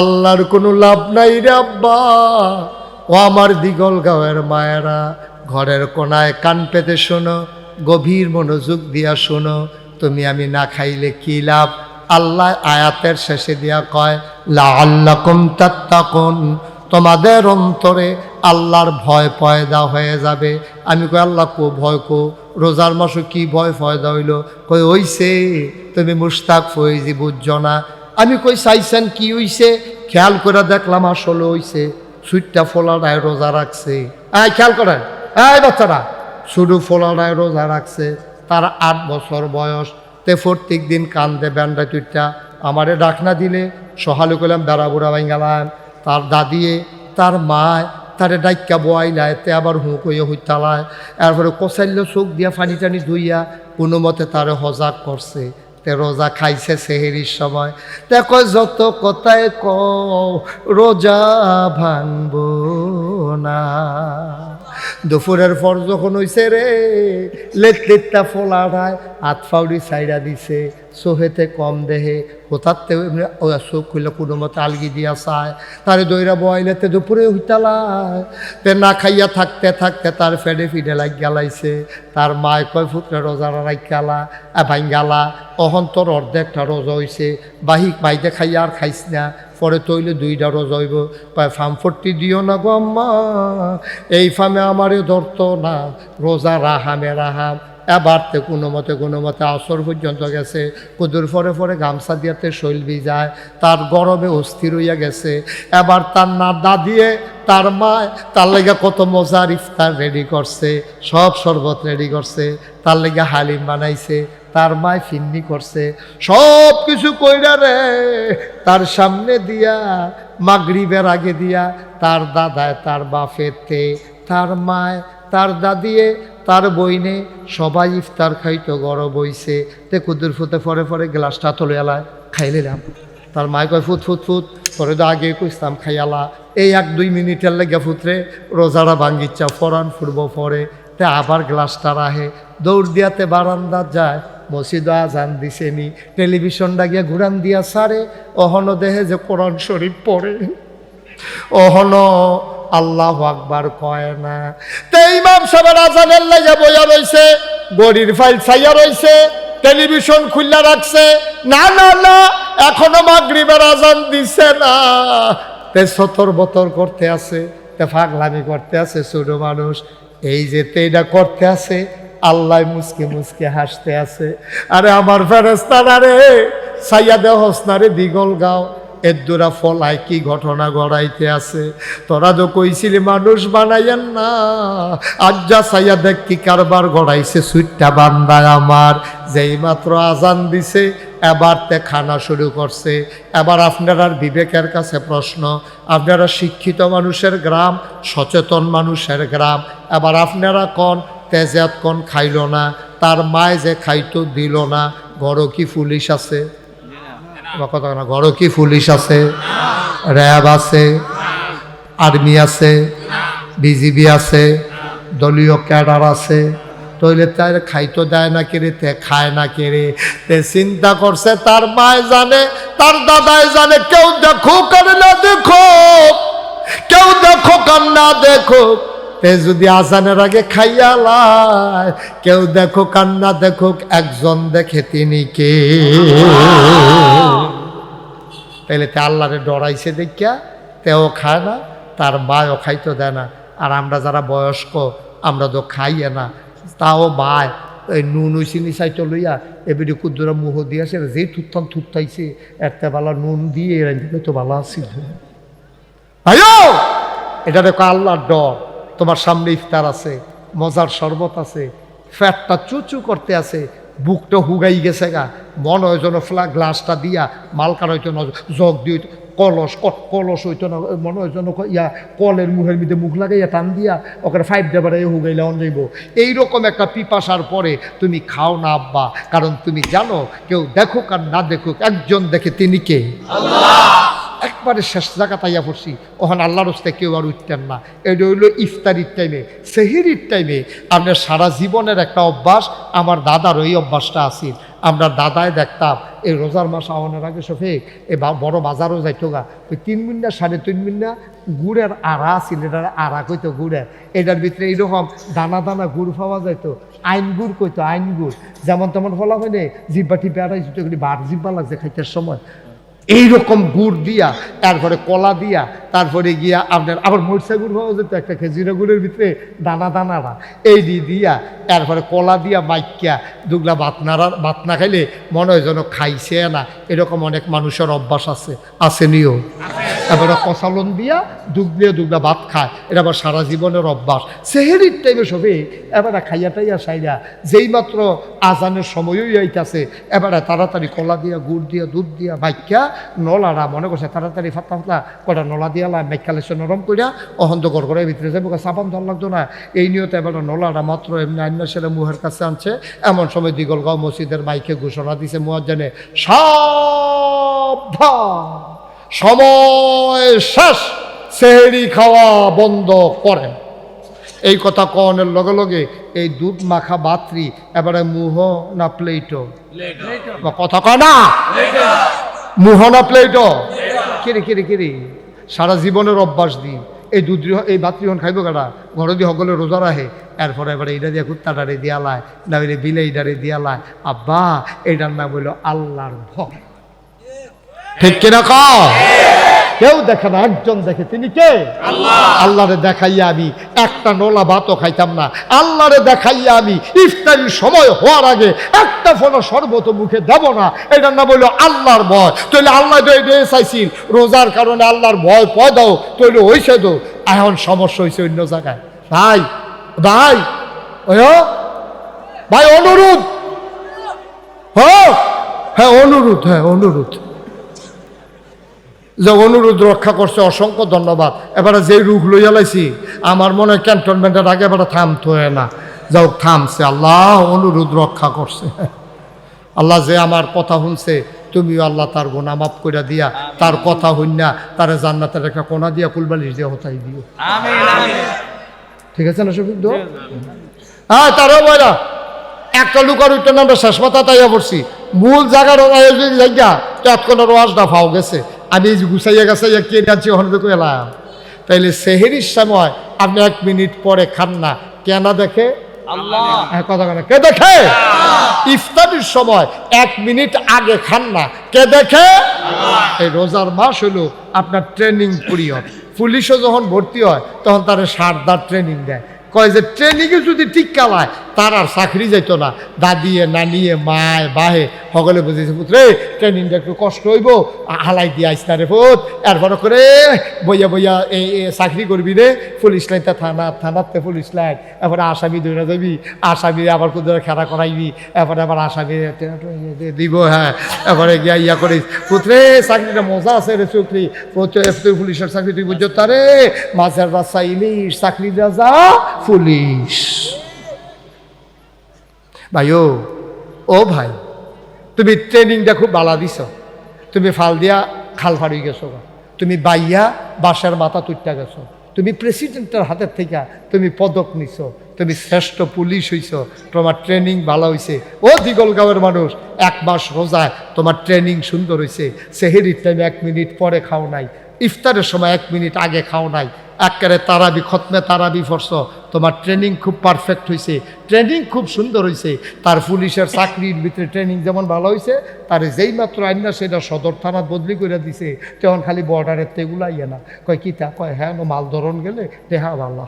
আল্লাহর কোনো লাভ নাই রে আব্বা। ও আমার দিগল গাঁয়ের মায়েরা, ঘরের কোনায় কান পেতে শোনো, গভীর মনোযোগ দিয়া শোনো, তুমি আমি না খাইলে কি লাভ? আল্লাহ আয়াতের শেষে দিয়া কয় লাআল্লাকুম তাত্তাকুন, তোমাদের অন্তরে আল্লাহর ভয় পয়দা হয়ে যাবে। আমি কই আল্লাহ কো ভয় কো, রোজার মাসে কি ভয় পয়দা হইল? কই হইছে, তুমি মুশতাক ফয়েজি বুঝছো না। আমি কই চাইছেন কি হইছে? খেয়াল করে দেখলাম আসলে হইছে, সুইটটা ফোলাটায় রোজা রাখছে। খেয়াল করেন এই বাচ্চারা, শুধু ফোলাটায় রোজা রাখছে, তার 8 বছর বয়স। তে প্রত্যেক দিন কান্দে ব্যান্ডা টুইটা আমারে ডাকনা দিলে সহালু করলাম বেড়া বুড়া ভাই গেলাম। তার দাদিয়ে তার মায় তারে ডাইকা বোয়াইলায়, তে আবার হুঁক হইয়া হইতালায়, এরপরে কষাইল চোখ দিয়া পানি টানি ধুইয়া কোনো মতে তারে হজাক করছে। তে রোজা খাইছে সেহেরির সময়। তে কয় যত কথায় রোজা ভাঙব না। দুপুরের পর যখন হইছে রে, লেটটা ফোলাড়ায় হাত ফাউড়ি সাইডা দিছে, চোহেতে কম দেহে, হঠাৎ চোখ খুলে কোনো মতে আলগি দিয়া চায়, তারে দইরা বয়াইলেতে দুপুরে হইতালায়। তে না খাইয়া থাকতে থাকতে তার ফেডে ফিডে লাগ গেলাইছে। তার মায় কয় ফুটরে রোজারা রাখ গেলা ভাই গেলা, অহন তোর অর্ধেকটা রোজা হইছে, বাহিক বাইতে খাইয়া আর খাইস না, পরে তৈলে 2টা রোজা হইব। কয় ফার্ম 40 দিও না গো আম্মা, এই ফার্মে আমারে ধরতো না, রোজা রাহামে রাহাম। এবারতে কোনো মতে আসর পর্যন্ত গেছে, কুদুর পরে পরে গামছা দিয়াতে শৈল যায়, তার গরমে অস্থির হইয়া গেছে। এবার তার না দাদিয়ে তার মায় তার লেগে কত মজার ইফতার রেডি করছে, সব শরবত রেডি করছে, তার লেগে হালিম বানাইছে, তার মায় ফিন্নি করছে, সব কিছু কইরা রে তার সামনে দিয়া মাগরিবের আগে দিয়া তার দাদায় তার বাফেতে তার মায় তার দাদিয়ে তার বইনে সবাই ইফতার খাইতো, গরব হইছে। তে কুদুর ফুতে পরে পরে গ্লাসটা তুলে এলায় খাইলাম। তার মায় কয় ফুট ফুট ফুট, পরে তো আগে কইতাম খাইয়ালা। এই 1-2 মিনিটের লেগে ফুটরে রোজারা ভাঙ্গিচ্ছা, ফরান ফুটব পরে। তে আবার গ্লাসটা রাহে, দৌড় দিয়াতে বারান্দা যায়, মসজিদ আজান দিছেনি, টেলিভিশনটা গিয়া ঘুরান দিয়া সারে, অহনো দেহে যে কোরআন শরীফ পড়ে, অহনো আল্লাহু আকবার কয় না। তে ইমাম সাহেবের আজানের লাগা বইয়া রইছে, গড়ির ফাইল ছাইয়া রইছে, টেলিভিশন খুললা রাখছে, না না না এখনো মাগরিবের আজান দিছে না। তে সতর বতর করতে আছে, তে ফাগলামি করতে আছে ছোট মানুষ। এই যে তেইটা করতে আছে, আল্লাহ মুসকে মুসকে হাসতে আছে। আরে আমার ফেরেস্তারা রে, সাইয়া দেহ হসনারে দিগল গাও, এদুরা ফলায় কি ঘটনা গড়াইতে আছে। তোরা তো কইছিলি মানুষ বানাইয়েন না, আজ যা সাইয়া দেখ কি কারবার গড়াইছে সুইটটা বান্দায় আমার। যেই মাত্র আজান দিছে এবার তে খানা শুরু করছে। এবার আপনার বিবেকের কাছে প্রশ্ন, আপনারা শিক্ষিত মানুষের গ্রাম, সচেতন মানুষের গ্রাম, এবার আপনারা কোন তেজাত কোন খাইল না, তার মায় যে খাইতো দিল না, ঘরও কি পুলিশ আছে? কথা না, ঘরও কি পুলিশ আছে? র্যাব আছে, আর্মি আছে, বিজিবি আছে, দলীয় ক্যাডার আছে, তইলে তার খাইতো দেয় না কেড়ে, তে খায় না কেড়ে। তে চিন্তা করছে তার মায় জানে, তার দাদাই জানে, কেউ দেখো কার না দেখো, কেউ দেখো কার না দেখো, তে যদি আজানের আগে খাইয়া লাই, কেউ দেখো কান্না দেখো, একজন দেখে তিনি কে। তাইলে তে আল্লাহরে ডরাইছে দেখিয়া তেও খায় না, তার মায়ও খাইতে দেয় না। আর আমরা যারা বয়স্ক আমরা তো খাইয়ে না, তাও মায় এই নুন ওই চিনি চাইতে লইয়া এবারে কুদ্দুরা মুহ দিয়ে আসে যেই থুত্তাইছে একটা বেলা নুন দিয়ে রাঁধলে তো ভালো আসছিল। আয়ো এটা দেখো আল্লাহর ডর। তোমার সামনে ইফতার আছে, মজার শরবত আছে, ফ্যাটটা চুচু করতে আছে, বুকটা হুগাই গেছে গা, মন হয় যেন গ্লাসটা দিয়া মালকার হইতো না, জগ দিয়ে কলস হইতো না, মনে হয় যেন ইয়া কলের মুখের মধ্যে মুখ লাগাইয়া টান দিয়া ওখানে 5 ডেবারে হুগাইলে অন যাইব। এইরকম একটা পিপাসার পরে তুমি খাও না আব্বা, কারণ তুমি জানো কেউ দেখুক আর না দেখুক একজন দেখে, তিনি কে? আল্লাহ। একবারে শেষ জায়গা তাইয়া পড়ছি, ওখানে আল্লাহর রাস্তায় কেউ আর উঠতেন না। এটা হইল ইফতারির টাইমে, সেহরির টাইমে। আপনার সারা জীবনের একটা অভ্যাস, আমার দাদার ওই অভ্যাসটা আছিল। আমরা দাদায় দেখতাম এই রোজার মাস আওয়ানোর আগে শফিক এই বড় বাজারও যাইতো গা, ওই 3 মিনিট 3.5 মিনিট গুড়ের আড়া আছিল, এটার আড়া কইতো গুড়ের, এটার ভিতরে এইরকম দানা দানা গুড় পাওয়া যাইতো, আইন গুড় কইতো, আইন গুড়। যেমন তেমন ফলা হয় না, জিব্বা টিপে আড়াইছিল, বার জিব্বা লাগছে খাইতে সময়। এইরকম গুড় দিয়া, তারপরে কলা দিয়া, তারপরে গিয়া আপনার আবার মরচা গুড় পাওয়া যেত একটা খেজুরা গুড়ের ভিতরে দানা দানারা, এই দিয়া তারপরে কলা দিয়া মাইকিয়া দুগলা ভাত না খাইলে মনে হয় যেন খাইছে না। এরকম অনেক মানুষের অভ্যাস আছে নিও। এবারে কষালন দিয়া দুগলা ভাত খায়, এটা আবার সারা জীবনের অভ্যাস। সেহেরির টাইমে সবে এবারে খাইয়া টাইয়া সাইয়া যেই মাত্র আজানের সময়ই আইতাছে, এবারে তাড়াতাড়ি কলা দিয়া গুড় দিয়া দুধ দিয়া মাইকিয়া নলারা মনে করছে তাড়াতাড়ি ফাতা ফাতা কটা নলা দিয়া মাইকালে সে নরম করিয়া অহন্ত গড়গড়ের ভিতরে যাবো, চাপান ধর লাগতো না। এই নিয়তে এবারে নলাটা মাত্র এমনি আইনা সেরে মুহের কাছে আনছে, এমন সময় দিগলগাঁও মসজিদের মাইকে ঘোষণা দিছে মুয়াজ্জিনে, সাবধান, সময় শেষ, সেহরি খাওয়া বন্ধ করেন। এই কথা কনের লগে লগে এই দুধ মাখা বাত্রি এবারে মুহ না প্লেটো, কথা কয় না, মুহ না প্লেটো, কিরে সারা জীবনের অভ্যাস দি এই দুধ এই বাত্রিহন খাইব কাটা ঘরে দিয়ে সকলে রোজা রাখে, এরপরে এবারে এটা দিয়ে কুত্তাটারে দিয়ালায়, না বলে বিলেইটারে দিয়ালায়। আব্বা এটার নাম হইল আল্লাহর ভয়, ঠিক কিনা কও? কেউ দেখে না, একজন দেখে, তিনি কে? আল্লাহ। আল্লাহরে দেখাইয়া আমি একটা নলা ভাতও খাইতাম না, আল্লাহরে দেখাইয়া আমি ইফতারির সময় হওয়ার আগে একটা ফোনা শরবত মুখে দেব না, এটার নাম হইল আল্লাহর ভয়। তাইলে আল্লাহ তো এটা চাইছিল রোজার কারণে আল্লাহর ভয় পয় দাও, তৈলে হয়েছে তো, এখন সমস্যা হয়েছে অন্য জায়গায়। ভাই ভাই ভাই অনুরোধ, হ্যাঁ অনুরোধ যে অনুরোধ রক্ষা করছে, অসংখ্য ধন্যবাদ। এবারে যে রুখ লইয়া লাইছি আমার মনে হয় ক্যান্টনমেন্টের আগে এবারে থামতে হয় না, যাও থামছে, আল্লাহ অনুরোধ রক্ষা করছে। আল্লাহ যে আমার কথা শুনছে, তুমিও আল্লাহ তার গুনাহ মাফ করে দিয়া, তার কথা হইনা তারে জান্নাতের একটা কোনা দিয়া কুলবালিশ দিয়া হতাই দিও, ঠিক আছে না শফিক? হ্যাঁ তারও বইরা একটা লুকার উঠতে আমরা শেষ মাথা তাইয়া পড়ছি, মূল জায়গার জায়গা তৎক্ষণ রোয়াজটা ফাও গেছে, আমি গুছাইয়া গাছাইয়া কে যাচ্ছি ওখানে তো এলাম। তাইলে সেহেরির সময় আপনি 1 মিনিট পরে খান না, কেন দেখে? আল্লাহ। কথা কেন কে দেখে? ইফতারির সময় 1 মিনিট আগে খান না, কে দেখে? এই রোজার মাস হলো আপনার ট্রেনিং পিরিয়ড। পুলিশও যখন ভর্তি হয় তখন তারা সারদার ট্রেনিং দেয়, কয় যে ট্রেনিংয়ে যদি ঠিক কালায় তার আর চাকরি যাইতো না। দাদিয়ে নানিয়ে মায় বাহে সকলে বুঝেছে, পুত্রে ট্রেনিংটা একটু কষ্ট হইব, হালাই দিয়ে আইস না রে পুত, এরপর করে বইয়া এই চাকরি করবি রে, পুলিশ লাইনটা থানাতে পুলিশ লাইন, এরপরে আসামি ধরে যাবি, আসামি আবার কোথাও খেলা করাইবি, এরপরে আবার আসামি দিব, হ্যাঁ এরপরে গিয়া ইয়া করিস, পুত্রে চাকরিটা মজা আছে রে, চুকরি পুলিশের চাকরি তুই বুঝছো তারে, মাছের রাস্তা ইলিশ, চাকরি রাজা পুলিশ। ভাইও ও ভাই, তুমি ট্রেনিংটা খুব ভালো দিছ, তুমি ফাল দিয়া খাল ফাড়ি গেছো, তুমি বাইয়া বাসার মাথা তুইটা গেছো, তুমি প্রেসিডেন্টের হাতের থেকে তুমি পদক নিছ, তুমি শ্রেষ্ঠ পুলিশ হইছ, তোমার ট্রেনিং ভালো হয়েছে। ও দিগলগাঁওয়ের মানুষ, 1 মাস রোজায় তোমার ট্রেনিং সুন্দর হয়েছে। সেহেরির টাইমে 1 মিনিট পরে খাও নাই, ইফতারের সময় 1 মিনিট আগে খাও নাই, একেবারে তারাবি খতমে তারাবি ফরস, তোমার ট্রেনিং খুব পারফেক্ট হয়েছে, ট্রেনিং খুব সুন্দর হয়েছে। তার পুলিশের চাকরির ভিতরে ট্রেনিং যেমন ভালো হয়েছে, তার যেই মাত্র আইনা সেটা সদর থানা বদলি করে দিছে, তখন খালি বর্ডারের তেগুলা ইয়ে না, কয় কিতা, কয় হ্যাঁ মাল ধরন গেলে দেহা ভালো।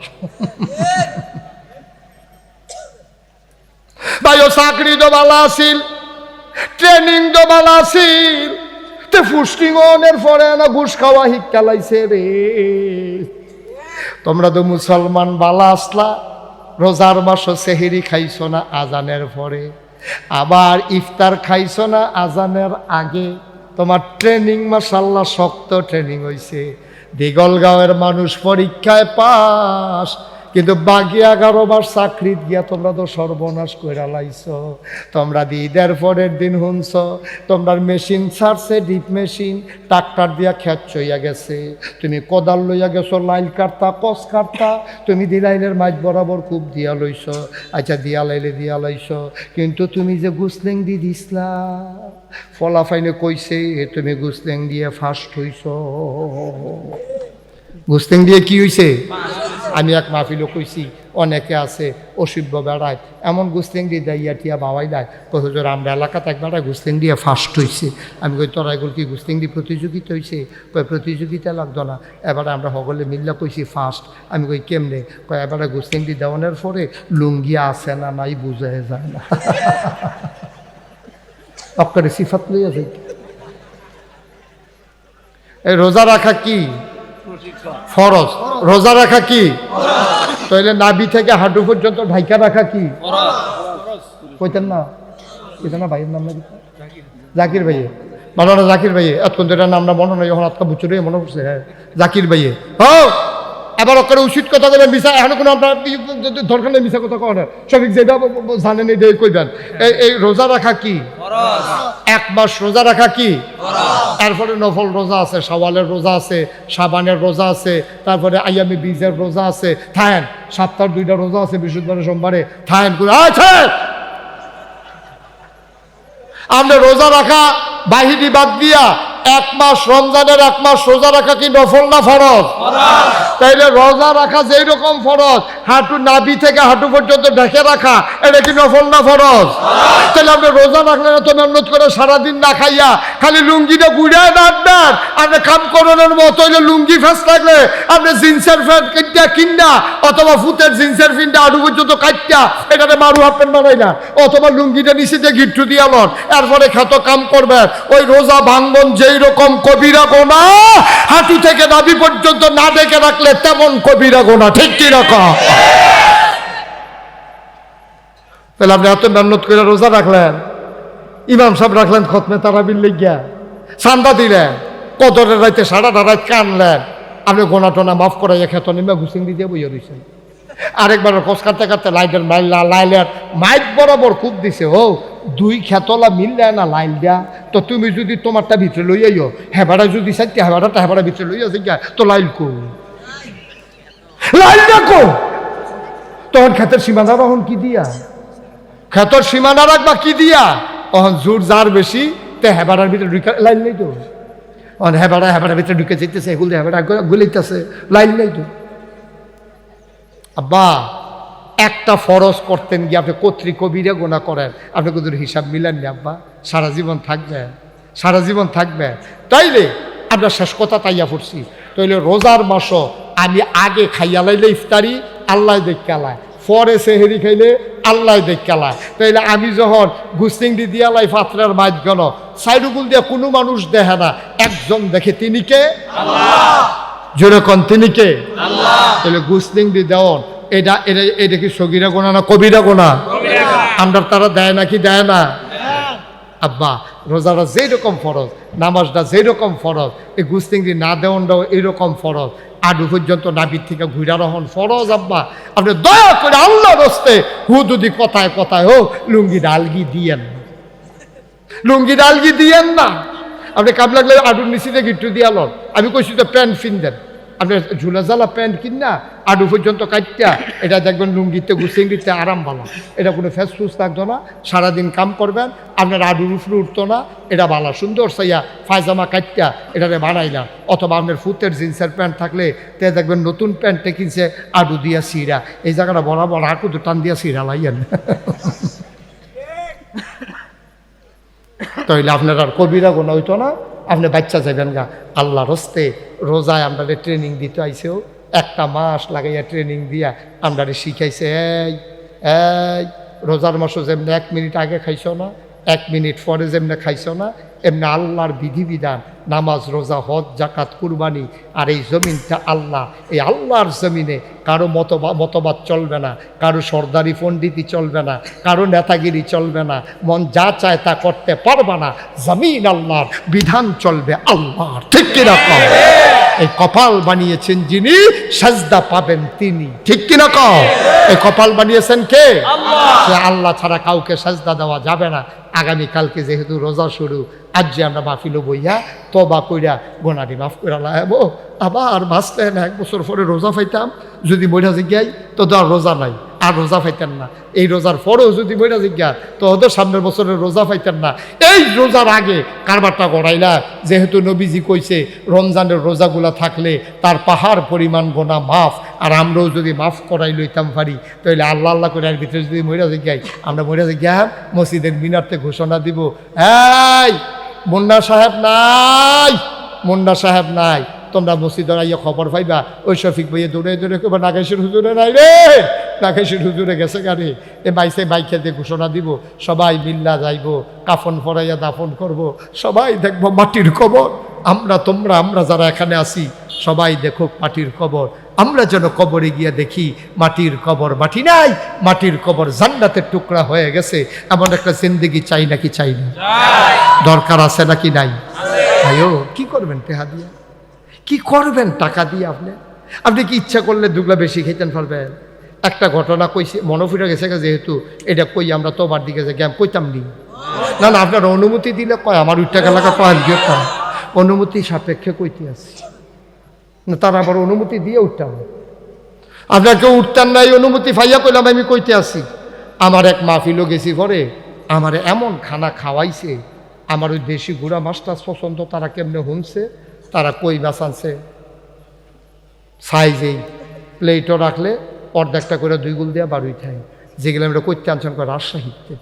ভাইও চাকরি তো ভালো আছিল, ট্রেনিং তো ভালো আছিল, তে পুষ্টিং অনের পরে না ঘুষ খাওয়া শিক্ষা লাইছে রে। তোমরা তো মুসলমান বালা আসলা, রোজার মাস সেহেরি খাইছো না আজানের পরে, আবার ইফতার খাইছো না আজানের আগে। তোমার ট্রেনিং মাশাআল্লাহ শক্ত ট্রেনিং হইছে। দিগলগাঁওয়ের মানুষ পরীক্ষায় পাস, কিন্তু বাকি 11 বার চাকরিত গিয়া তোমরা তো সর্বনাশ কইরা লাইছো। তোমরা ঈদের পরের দিন শুনছ তোমরা মেশিন ছাড়ছে, ডিপ মেশিন, ট্রাক্টর দিয়া খেত চইয়া গেছে, তুমি কোদাল লইয়া গেছো লাইল কাটতা, কস কাটতা, তুমি দিলাইলের মাছ বরাবর খুব দিয়া লইছ। আচ্ছা দিয়া লাইলে দিয়া লাইছ, কিন্তু তুমি যে গুসলেং দি দিসলা, ফলাফাইনে কইছে তুমি গুসলেং দিয়ে ফার্স্ট হইছ। গুসলেং দিয়ে কি হইছে? আমি এক মাহফিলও কইছি, অনেকে আছে অসিব্য বেড়ায়, এমন গুসলেং দিয়ে দাইয়া টিয়া বাবাই দেয়, হুজুর আমরা এলাকাতে এক বেড়ায় গুসলেং দিয়ে ফার্স্ট হইছে। আমি কই তোরা এগুলো কি গুসলেং দিয়ে প্রতিযোগিতা হইছে? কয় প্রতিযোগিতা লাগতো না, এবারে আমরা সকলে মিল্লা কইছি ফার্স্ট। আমি কই কেমনে? কয় এবারে গুসলেং দিয়ে দেওয়ানোর পরে লুঙ্গি আছে না নাই বুঝা যায় না। আপনার সিফাত লইয়া যাই। এই রোজা রাখা কি ফরজ? রোজা রাখা কি? তাহলে নাভি থেকে হাঁটু পর্যন্ত ঢাইকা রাখা কি? কইতেন না, কইতেন না ভাইয়ের নাম নাকি? জাকির ভাইয়ে, মাওলানা জাকির ভাইয়ে। এতক্ষণ তো এটার নামটা মনে নয়, যখন আজকে বুঝে মনে পড়ছে। হ্যাঁ, জাকির ভাইয়ে। ও এবার ওখানে উচিত কথা বলে মিশা, এখন কোনো আপনার দরকার নেই মিশা কথা কন, সঠিক যেটা জানেন এটাই কইবেন। এই রোজা রাখা কি? 1 মাস রোজা রাখা কি? তারপরে নফল রোজা আছে, শাওয়ালের রোজা আছে, শাবানের রোজা আছে, তারপরে আইয়ামে বীজের রোজা আছে, থাকেন সপ্তাহ 2টা রোজা আছে, বৃহস্পতিবার সোমবারে থাকেন করে আছে। আমরা রোজা রাখা বাহিনী বাদ দিয়া 1 মাস, রমজানের 1 মাস রোজা রাখা কি নফল না ফরজ? তাইলে রোজা রাখা যেই রকম ফরজ, হাঁটু নাভি থেকে হাঁটু পর্যন্ত ঢেকে রাখা, এটা কি নফল না ফরজ? তাহলে আপনি রোজা রাখলে না তো মেহনত করে সারাদিন না খাইয়া খালি লুঙ্গিটা গুড়িয়ে ডান আপনি কাম করানোর মতো হইলে লুঙ্গি ফেস থাকলে আপনি জিন্সের প্যান্ট কিনা অথবা ফুতের জিন্সের প্যান্টটা হাঁটু পর্যন্ত কাটটা এটাতে মারু হাফ প্যান্ট বানাই না, অথবা লুঙ্গিটা নিচে দিয়ে গিট্টু দিয়া লন, এরপরে খাতো কাম করবেন। ওই রোজা ভাঙ্গন যেই রকম কবিরা গোনা, হাঁটু থেকে নাভি পর্যন্ত না ডেকে রাখলে তেমন কবিরা গোনা। ঠিক কি রকম? তাহলে আপনি এত মেহনত করে রোজা রাখলেন, ইমাম সাহেব রাখলেন খতমে তারাবির লিগিয়া, চান্দা দিলেন, কদরের রাইতে সারাটা রাত কানলেন, আপনি গোনা টোনা মাফ করাইয়া খেত নিমা ঘুষিং দিয়ে বইয়া রয়েছেন। আরেকবার কস কাটতে কাটতে লাইটের লাইলের মাইক বরাবর খুব দিছে, ও 2 খেতলা মিললে না লাইল দেয়া, তো তুমি যদি তোমারটা ভিতরে লইয়াইও, হেবাটা যদি চাইতে হেবাটা হেবাটা ভিতরে লইয়া যাই, তো লাইল কো, লাইল দেখো তখন খেতের সীমানা তখন কি দিয়া, খেতর সীমানা রাখবা কি দিয়া, তখন জোর যার বেশি তে হেবাটার ভিতরে ঢুকে লাইল নেই তো, হেবাটার ভিতরে ঢুকে যেতেছে, এগুলো হেবাটা গুলিতেছে, লাইল নেই তো। আব্বা একটা ফরজ করতেন গিয়ে আপনি কর্তৃক কবিরা গোনা করেন, আপনি কিন্তু হিসাব মিলেন না আব্বা, সারা জীবন থাকবে, সারা জীবন থাকবে। তাইলে আমরা শেষ কথা তাইয়া পড়ছি, তাইলে রোজার মাসও আমি আগে খাইয়া লাইলে ইফতারি আল্লাহ দেখালায়, পরে সেহেরি খাইলে আল্লাহ দেখালায়। তাইলে আমি যখন গুস্তিংডি দিয়ালাই পাত্রের মাছ গেল, সাইডুগুল দিয়া কোনো মানুষ দেখে না, একজন দেখে, তিনি কে? আল্লাহ। যেরকম তিনি কে? আল্লাহ। তাহলে গুস্তিংডি দেওয়ান এটা এটা এটা কি সগিরা গোনা না কবিরা গোনা? আমরা তারা দেয় নাকি দেয় না? আব্বা রোজাটা যেই রকম ফরজ, নামাজটা যেই রকম ফরজ, এই গুস্তিংডি না দেওয়ানটাও এইরকম ফরজ, আডু পর্যন্ত নাবির থেকে ঘুরা রহন ফরজ। আব্বা আপনি দয়া করে আল্লাহর রাস্তে হুদুদি কথায় কথায় হোক লুঙ্গি ডালগি দিয়েন না, লুঙ্গি ডালগি দিয়েন না। আপনি কাম লাগলে আডুর নিচিতে গিট্টু দিয়া লন, আমি কইছি তো প্যান্ট ফিনদেন, আপনি ঝুলা জ্বালা প্যান্ট কিনা আডু পর্যন্ত কাটটা, এটা দেখবেন লুঙ্গিতে গুসিঙ্গিতে আরাম ভালো, এটা কোনো ফেস ফুস থাকতো না, সারাদিন কাম করবেন, আপনার আডুর উপরে উঠতো না, এটা ভালো সুন্দর চাইয়া পায়জামা কাটটা এটারে বানাইলাম। অথবা আপনার ফুতের জিন্সের প্যান্ট থাকলে তে দেখবেন নতুন প্যান্টে কিনছে আডু দিয়া সিরা, এই জায়গাটা বরাবর হাঁটু টান দিয়া সিরা লাইয়েন, তাইলে আপনার আর কবিরা গোনা হইতো না, আপনি বাচ্চা যাবেন গা। আল্লাহর হস্তে রোজায় আমরা ট্রেনিং দিতে আইসেও 1 মাস লাগাইয়া ট্রেনিং দিয়া আমরা শিখাইছে, এই রোজার মাসে যেমনি 1 মিনিট আগে খাইছো না, 1 মিনিট পরে যেমনি খাইছো না, এমনি আল্লাহর বিধিবিধান নামাজ, রোজা, হজ, জাকাত, কুরবানি। আর এই জমিনটা আল্লাহ, এই আল্লাহর জমিনে কারো মতবাদ চলবে না, কারো সর্দারি পণ্ডিতি চলবে না, কারো নেতাগিরি চলবে না, মন যা চায় তা করতে পারবে না। জমিন আল্লাহর, বিধান চলবে আল্লাহর। ঠিক কিনা কও? এই কপাল বানিয়েছেন যিনি, সাজদা পাবেন তিনি। ঠিক কিনা কও? এই কপাল বানিয়েছেন কে? আল্লাহ। আল্লাহ ছাড়া কাউকে সাজদা দেওয়া যাবে না। আগামীকালকে যেহেতু রোজা শুরু, আজ যে আমরা মাহফিল বইয়া তবা কইরা গোনারি মাফ করে লাগাবো, আবার বাঁচলেন 1 বছর পরে রোজা পাইতাম, যদি মইরা জিজ্ঞাই তো আর রোজা নাই, আর রোজা পাইতেন না। এই রোজার পরেও যদি মইরা জিজ্ঞা তো ওদের সামনের বছরের রোজা পাইতেন না। এই রোজার আগে কারবারটা গড়াইলা, যেহেতু নবীজি কইছে রমজানের রোজাগুলা থাকলে তার পাহাড় পরিমাণ গোনা মাফ, আর আমরাও যদি মাফ করাই লইতাম পারি, তাহলে আল্লাহ আল্লাহ করে এর ভিতরে যদি মইরা জিজ্ঞাই, আমরা মইরা জিজ্ঞা মসজিদের মিনারতে ঘোষণা দিব, এই মুন্না সাহেব নাই, মুন্না সাহেব নাই, তোমরা মসজিদের আইয়া খবর পাইবা, ওই শফিক ভাইয়া দৌড়ে দৌড়ে কইবা নাগেশের হুজুরে নাই রে, নাগেশের হুজুরে গেছে গাড়ি। এ বাইসে বাইকে দিয়ে ঘোষণা দিব, সবাই মিল্লা যাইব, কাফন ফরাইয়া দাফন করব, সবাই দেখবো মাটির কবর। আমরা যারা এখানে আছি সবাই দেখো মাটির কবর। আমরা যেন কবরে গিয়ে দেখি মাটির কবর, মাটি নাই, মাটির কবর জান্নাতের টুকরা হয়ে গেছে। এমন একটা জিন্দেগি চাই নাকি চাই না? দরকার আছে নাকি নাই? ভাইও কি করবেন টেহা দিয়ে? কি করবেন টাকা দিয়ে? আপনি কি ইচ্ছা করলে দুগলা বেশি খেতেন পারবেন? একটা ঘটনা কইছে, মনে ফিরে গেছে, যেহেতু এটা কই আমরা তোবার দিকে যে গ্যাম কইতাম নি না, না আপনার অনুমতি দিলে কয়, আমার উঠটা এলাকা কয় অনুমতি সাপেক্ষে কইতে আছে না, তার আবার অনুমতি দিয়ে উঠতাম। আপনাকে উঠতেন নাই, অনুমতি ফাইয়া কইলাম আমি কইতে আসি। আমার এক মাহফিলও গেছি ঘরে, আমার এমন খানা খাওয়াইছে, আমার ওই দেশি গুড়া মাছটা পছন্দ, তারা কেমনে হুনছে, তারা কই মাছ আনছে সাইজেই, প্লেটও রাখলে অর্ধেকটা করে 2 গুল দিয়া বাড়ুই খাই, যেগুলো আমরা করতে আনছেন রাজশাহীতে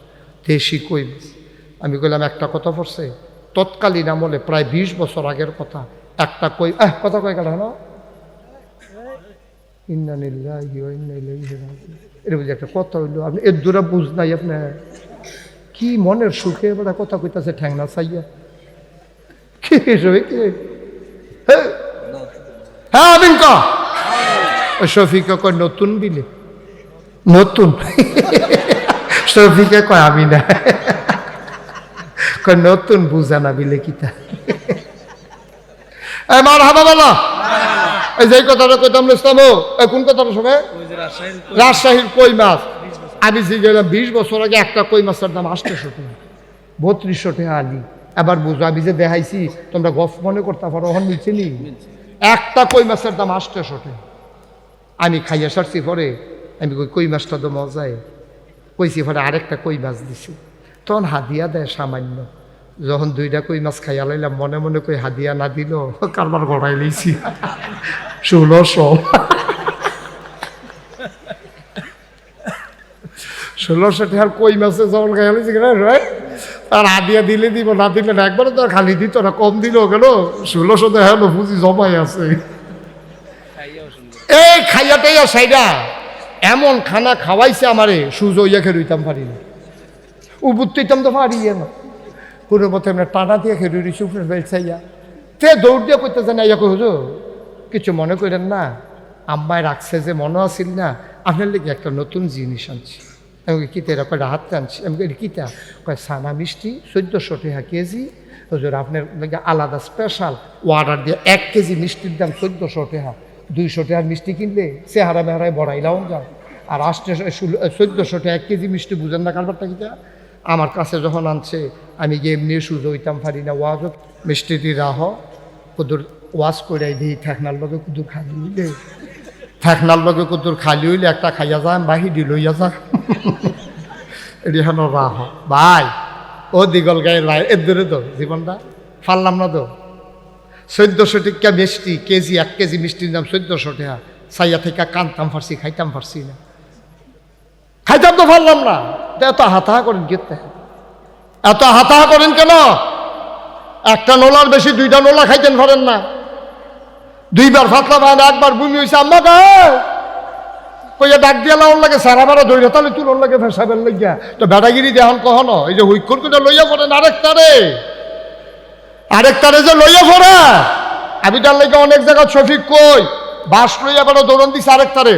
দেশি কই মাছ। আমি কইলাম একটা কথা পড়ছে, তৎকালীন আমলে প্রায় 20 বছর আগের কথা, একটা কই কথা কয় গেল না, এটা বুঝি একটা কথা হইলো। আপনি এর দূরে বুঝ নাই, আপনার কি মনের সুখে এবার কথা কইতাছে ঠ্যাংনা চাইয়া কি হ্যাঁ বিঙ্কা শফিকা কয় নতুন বিলে, নতুন শফিকা কয় আমি না, কয় নতুন বুঝা না বিলে কিতা। মার হাবা বলা এই যে কথাটা কইতাম ইসলামো, কোন কথাটা শোনে? রাজশাহীর কই মাছ। আমি যে গেলাম 20 বছর আগে, একটা কই মাছের দাম 800 টাকা, 3200 টাকা আলি। এবার বুঝো, আমি যে দেখাইছি তোমরা গফ মনে করতে পারো, হন মিলছে নি, একটা কই মাছের দাম 800 টাকা। আমি খাইয়া সারছি পরে, আমি কই মাছটা তো মজায় কইছি, পরে আরেকটা কই মাছ দিছি, তখন হাদিয়া দেয় সামান্য। যখন 2টা কই মাছ খাইয়া লাইলাম, মনে মনে কই হাদিয়া না দিল কারবার গড়াই লইছি 1600। 1600 টাকার কই মাছে যখন খাইয়া লইছি আর হাদিয়া দিলে দিব, না দিলে না, একবারে তো খালি দিত না, কম দিলেও গেল 1600 টাকা হলো, পুঁজি জমাই আছে। এই খাইয়াটাই সাইডা এমন খানা খাওয়াইছে আমারে, সুজো ইয়া খেয়ে রইতাম পারি না, উবুত্তিতাম তো পারি না, কোনো মতো আমরা টানা দিয়ে খেয়ে রইছি উপরে বেলছাইয়া। তে দৌড় দিয়ে করতে জানা ইয়া হুজুর কিছু মনে করেন না, আম্মায় রাখছে যে মনে আসিল না, আপনার লেগে একটা নতুন জিনিস আনছি। আমি কিতা এরা কয়টা হাত আনছি, আমি কিতা কয় সানা মিষ্টি 1400 টাকা কেজি হুজুর, আপনার লেগে আলাদা স্পেশাল অর্ডার দিয়ে 1 কেজি মিষ্টির দাম 1400 টাকা। 200 টাকার মিষ্টি কিনলে চেহারা মেহারায় বড়াইলাও যায়, আর 1400 টাকা 1 কেজি মিষ্টি, বুঝেন না কারবারটা কিতা। আমার কাছে যখন আনছে, আমি গিয়ে এমনি সুযোগ হইতাম পারি না, ওয়াজ মিষ্টিটি রাহ কুদুর ওয়াজ করে দিই, ঠেকনার লগে কুদুর খালি হইলে, ঠেকনার লগে কুদুর খালি হইলে একটা খাইয়া যায়, বাহিদি লইয়া যা, এটি হেন রাহ ভাই। ও দিগল গায়ে লাই এর দূরে তো জীবনটা ফাললাম না তো। 1400 টাকা মিষ্টি কেজি, 1 কেজি মিষ্টির দাম 1400 টাকা। সাইয়া থেকে কানতাম ফারছি, খাইতাম ফারছি না, খাইতাম তো পারলাম না। এত হাতাহা করেন কেতে, এত হাতাহা করেন কেন? একটা নোলার বেশি 2টা নোলা খাইতেন পারেন না, 2বার ফাতলা বান, 1বার বমি হয়েছে, আম্মা গায়ে কইয়া ডাক দিয়া লাউন লাগে সারা বেড়া ধৈর্য তাহলে তুলোর লাগে ফেসাবের লাগিয়া তো বেটাগিরি দেহন কখনো এই যে হুইক্ষর করে লইয়া পড়েন আরেকটারে যে লইয়া পড়ে আমি তার লাগে অনেক জায়গা শফিক কই বাস লইয়া বেড়া দৌড়ন দিছে আরেকটারে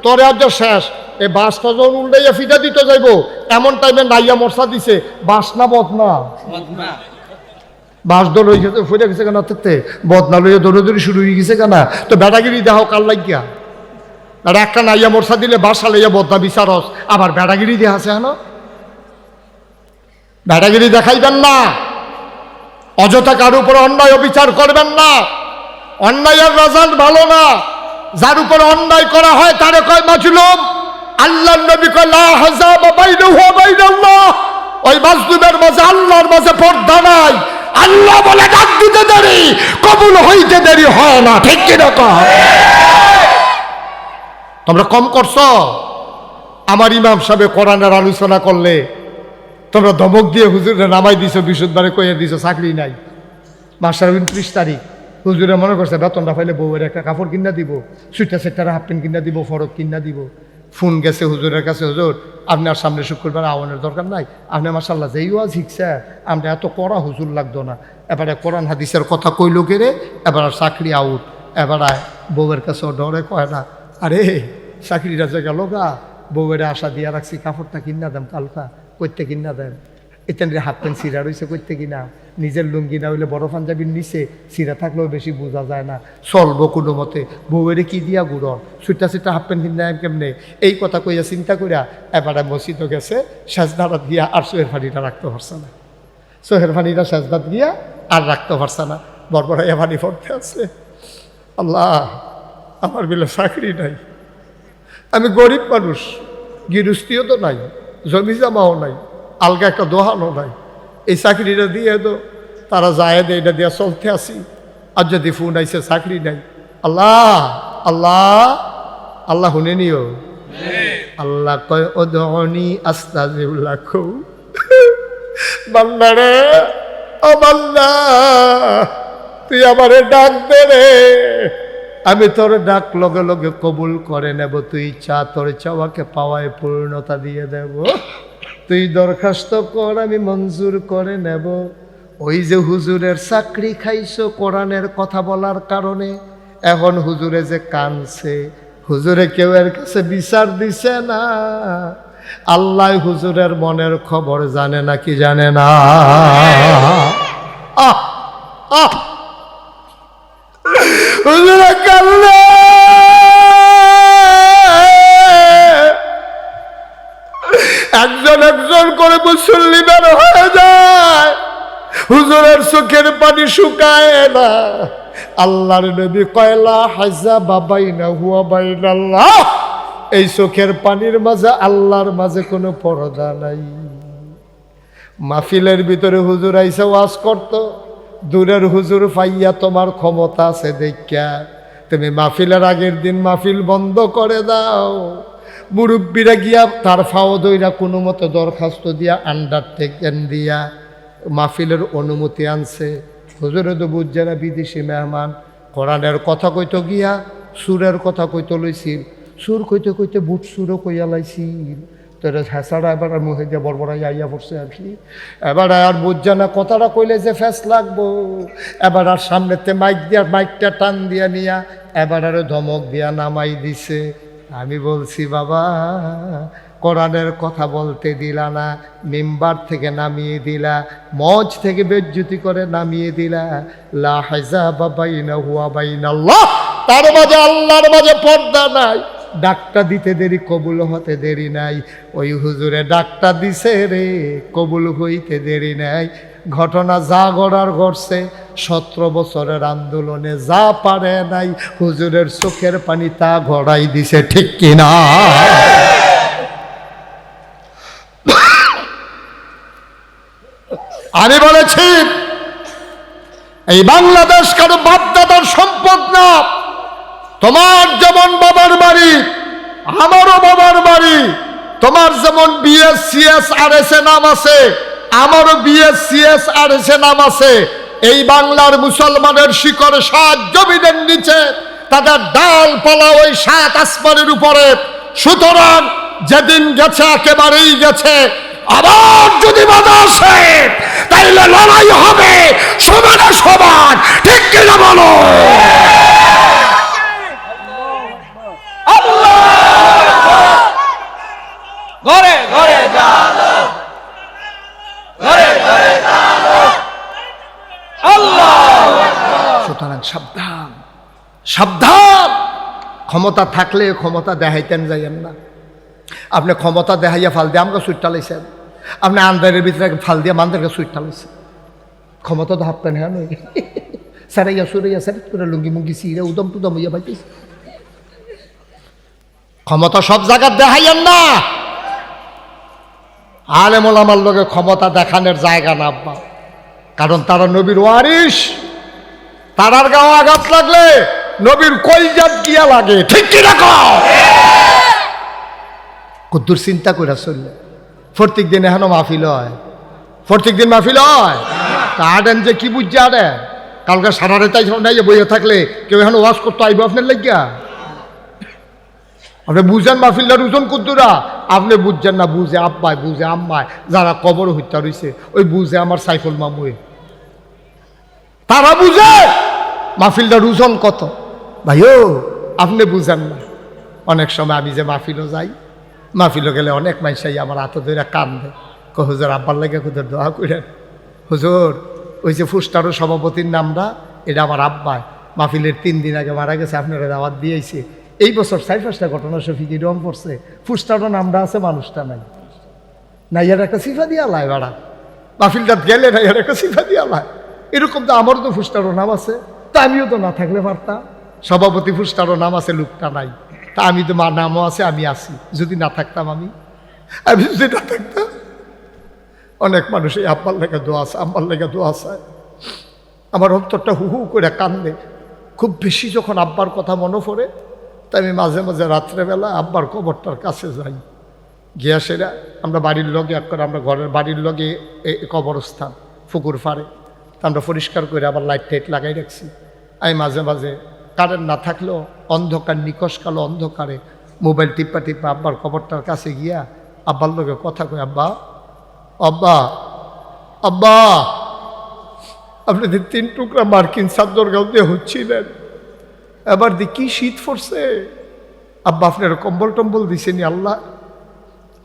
তোরে আজ শেষ এই বাসটা যখন উল্টাইয়া ফিটা দিতে যাইব এমন টাইমে নাইয়া মশা দিছে বাস না বদনা বাস দল হয়ে গেছে ফুটে গেছে কেন বদনা লইয়া দৌড়ি শুরু হয়ে গেছে কেনা তো বেটাগিরি দেহ কাল লাগিয়া আর একটা নাইয়া মশা দিলে বাসা লইয়া বদনা বিচারস আবার বেটাগিরি দেহা আছে হেন বেটাগিরি দেখাইবেন না অযথা কারো উপর অন্যায় অবিচার করবেন না অন্যায়ের রেজাল্ট ভালো না যার উপর অন্যায় করা হয় তারে কয় মাজলুম আল্লাহর নবী কয় লা হাজাবা বাইনাহু ওয়া বাইনাল্লাহ ওই মাজলুমের মাঝে আল্লাহর মাঝে পর্দা নাই আল্লাহ বলে ডাক দিতে দেরি কবুল হইতে দেরি হয় না ঠিক কি না কও তোমরা কম করছো আমার ইমাম সাহেব কোরআনের আলোচনা করলে তোমরা ধমক দিয়ে হুজুরে নামাই দিছো বিশুদ্ধবারে কইয়া দিছো চাকরি নাই মাসের 29 তারিখ হুজুরে মনে করছে বেতনটা পাইলে বউয়ের একটা কাপড় কিনা দিব সুইটা সেটার হাফ প্যান্ট কিনা দিব ফরক কিনা দিব ফোন গেছে হুজুরের কাছে হুজুর আপনার সামনে শুক্রবার আওয়ানের দরকার নাই আপনি মাশাআল্লাহ যেই ওয়াজ শিখছে আমরা এত কড়া হুজুর লাগতো না এবারে কোরআন হাদিসের কথা কইলো কেরে এবার চাকরি আউট এবারে বউয়ের কাছে ডরে কয় না আরে চাকরিটা যে গেল গা বউয়ের আশা দিয়া রাখছি কাপড়টা কিনা দেন কালকা কইতে কিনা দেন এতেন হাফ প্যান্ট সিরা রয়েছে কইতে কিনা নিজের লুঙ্গি না হইলে বড় পাঞ্জাবির নিচে সিরা থাকলেও বেশি বোঝা যায় না চলবো কোনো মতে বউয়েরে কি দিয়া গুড়ন সুইটা সুইটা হাফ প্যান্ট কিনা কেমনে এই কথা কইয়া চিন্তা করিয়া এবারে মসজিদ গেছে সেজদারাত গিয়া আর সোহের পানিটা রাখতে পারছে না সোহের পানিটা সেজদাত গিয়া আর রাখতে পারছে না বরবরাইয়া পানি পড়তে আছে আল্লাহ আমার বেলা চাকরি নাই আমি গরিব মানুষ গৃহস্থিও তো নাই জমি জামাও নাই আলগা একটা দোহানও নাই এই চাকরিটা দিয়ে তো তারা যায় দে এটা দিয়া চলতে আসি আর যদি ফোন আইসে চাকরি নাই আল্লাহ আল্লাহ আল্লাহ শুনে নিও আল্লাহ কয় ওদনি আস্তাগফিরুল্লাহ কও বান্দারে ও বান্দা তুই আমারে ডাক দে রে আমি তোর ডাক লগে লগে কবুল করে নেব তুই চা তোর চাওয়াকে পাওয়ায় পূর্ণতা দিয়ে দেব তুই দরখাস্ত কর আমি মঞ্জুর করে নেব ওই যে হুজুরের চাকরি খাইছো কোরআনের কথা বলার কারণে এখন হুজুরে যে কানছে হুজুরে কেউ এর কাছে বিচার দিছে না আল্লাহ হুজুরের মনের খবর জানে না কি জানে না আহ আহ হুজুরে কান্না একজন একজন করে মুসল্লি বের হয়ে যায় হুজুরের চোখের পানি শুকায় না আল্লাহর নবী কয়লা হাজাবা বাইনাহু ওয়া বাইনাল্লাহ এই চোখের পানির মাঝে আল্লাহর মাঝে কোনো পর্দা নাই মাহফিলের ভিতরে হুজুর আইসা ওয়াজ করতো দূরের হুজুর পাইয়া তোমার ক্ষমতা আছে দেখা তুমি মাহফিলের আগের দিন মাহফিল বন্ধ করে দাও মুরব্বীরা গিয়া তার ফাও দইরা কোনো মতো দরখাস্ত দিয়া আন্ডারটেকেন দিয়া মাহফিলের অনুমতি আনছে হুজুরে তো বুঝছে না বিদেশি মেহমান কোরআনের কথা কইতো গিয়া সুরের কথা কইতো লইছিল সুর কইতে কইতে বুট সুরও কইয়া লাইছিল তোর হেঁচারা এবার আর মুখে দিয়ে বড়বড়াই আইয়া পড়ছে আর কি এবার আর বুঝছে না কথাটা কইলে যে ফ্যাস লাগবো এবার আর সামনেতে মাইক দিয়া মাইকটা টান দিয়া নিয়া এবার আরও ধমক দিয়া নামাই দিছে আমি বলছি বাবা কোরআনের কথা বলতে দিলা না মিম্বার থেকে নামিয়ে দিলা মঞ্চ থেকে বেজ্জতি করে নামিয়ে দিলা লা হাজাবা বাইনাহু ওয়া বাইনাল্লাহ তার মাঝে আল্লাহর মাঝে পর্দা নাই ডাকটা দিতে দেরি কবুল হতে দেরি নাই ওই হুজুরে ডাকটা দিছে রে কবুল হইতে দেরি নাই ঘটনা যা গড়ার ঘটছে 17 বছরের আন্দোলনে যা পারে নাই হুজুরের চোখের পানি তা গড়াই দিছে ঠিক কিনা আমি বলেছি এই বাংলাদেশ কারো বাপদাদার সম্পদ না তোমার যেমন বাবার বাড়ি আমারও বাবার বাড়ি তোমার যেমন বিএসসিএস আর এস এ নাম আছে আমারও বিএসসিএস আর এস এ নাম আছে এই বাংলার মুসলমানের শিকড় 7 জমিনের নিচে তাদের ডালপালা ওই 7 আসমানের উপরে সুতরাং যেদিন গেছে একেবারেই গেছে, আবার যদি বাধা আসে তাইলে লড়াই হবে সমানে সমান, ঠিক কিনা বলো? ঘরে ঘরে জালো, ঘরে ঘরে জালো, আল্লাহু আকবার। সুতরাং সাবধান, সাবধান। ক্ষমতা থাকলে ক্ষমতা দেখাইতেন যাইয়েন না। আপনি ক্ষমতা দেখাইয়া ফাল দিয়ে আমাকে সুইটটা লাইছেন, আপনি আন্দারের ভিতরে ফাল দিয়ে মান্দারকে সুইটটা লাইছেন। ক্ষমতা তো হাঁটতেন হ্যাঁ নই সারাইয়া সুরাইয়া স্যার করে লুঙ্গি মুঙ্গি সিরে উদম টুদম হইয়া পাইতেছে। ক্ষমতা সব জায়গার দেখাইয়েন না। আলেমুল আমার লোকে ক্ষমতা দেখানোর জায়গা না আব্বা, কারণ তারা নবীর ওয়ারিস। তারার গাও আঘাত লাগলে নবীর কলজাত গিয়া লাগে, ঠিক কি রাখো? কদ্দুর চিন্তা করে চললে প্রত্যেক দিন এখনো মাহফিল হয়, প্রত্যেক দিন মাহফিল হয়। তা আডেন যে কি বুঝছে আডেন, কালকে সারা রেতাই নাই বইয়ে থাকলে কেউ এখন ওয়াজ করতে আইব আপনার লাগিয়া? আপনি বুঝেন মাহফিলটার ওজন কদ্দুরা? আপনি বুঝছেন না, বুঝে আব্বাই, বুঝে আম্মায়, যারা কবর হত্যা রয়েছে ওই বুঝে আমার সাইফুল মামুয়ে, তারা বুঝে মাহফিলটার ওজন কত। ভাইও আপনি বুঝেন না। অনেক সময় আমি যে মাহফিলও যাই, মাহফিলও গেলে অনেক মাইসাই আমার হাতে ধরে কান্দে, হুজুর আব্বার লাগে হুজুর দোয়া করেন। হুজুর ওই যে ফুস্টারও সভাপতির নামটা, এটা আমার আব্বাই মাহফিলের 3 দিন আগে মারা গেছে, আপনারা দাওয়াত দিয়েছে। এই বছর 4-5টা ঘটনা শফিকি রং পড়ছে, ফুস্টারও নামটা আছে, মানুষটা নাই। নাইয়ার একটা সিফা দিয়া লাই বাড়া, মাহফিলটা গেলে নাইয়ার একটা সিফা দিয়া লাই। এরকম তো আমারও তো ফুস্টারও নাম আছে, তা আমিও তো না থাকলে পারতাম। সভাপতি ফুস্টারও নাম আছে, লোকটা নাই। তা আমি তো মার নামও আছে, আমি আছি। যদি না থাকতাম আমি যদি না থাকতাম। অনেক মানুষ এই আব্বার লেগে দোয়া আছে, আব্বার লেগে দোয়া চায়। আমার অন্তরটা হু হু করে কান্দে খুব বেশি যখন আব্বার কথা মনে পড়ে। তাই আমি মাঝে মাঝে রাত্রেবেলা আব্বার কবরটার কাছে যাই, গিয়া সেরা আমরা বাড়ির লগে একবার, আমরা ঘরের বাড়ির লগে কবরস্থান পুকুর পাড়ে, আমরা পরিষ্কার করে আবার লাইট টাইট লাগাই রাখছি। আমি মাঝে মাঝে কারেন্ট না থাকলেও অন্ধকার, নিকশ কালো অন্ধকারে মোবাইল টিপা টিপা আব্বার কবরটার কাছে গিয়া আব্বার লগে কথা কই, আব্বা আব্বা আব্বা আপনি 3 টুকরা মার্কিন চাদর গাও দিয়ে হচ্ছিলেন, এবার দি কি শীত পড়ছে, আব্বা আপনার কম্বল টম্বল দিছেনি আল্লাহ?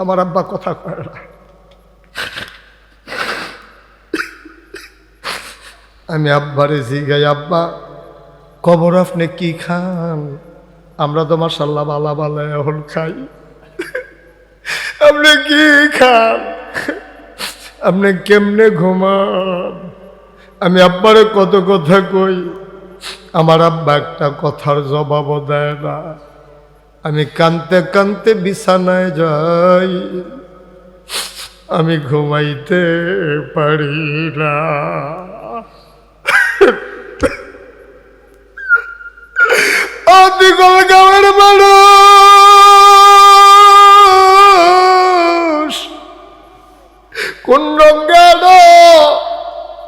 আমার আব্বা কথা কয় না। আমি আব্বারে জিগাই, আব্বা কবর আপনি কি খান? আমরা তো মাশাআল্লাহ বালা বালা এখন খাই, আপনি কি খান? আপনি কেমনে ঘুমান? আমি আব্বারে কত কথা কই, আমার আব্বা একটা কথার জবাবও দেয় না। আমি কানতে কানতে বিছানায় যাই, আমি ঘুমাইতে পারি না। গাঁয়ের মানুষ কোন রঙে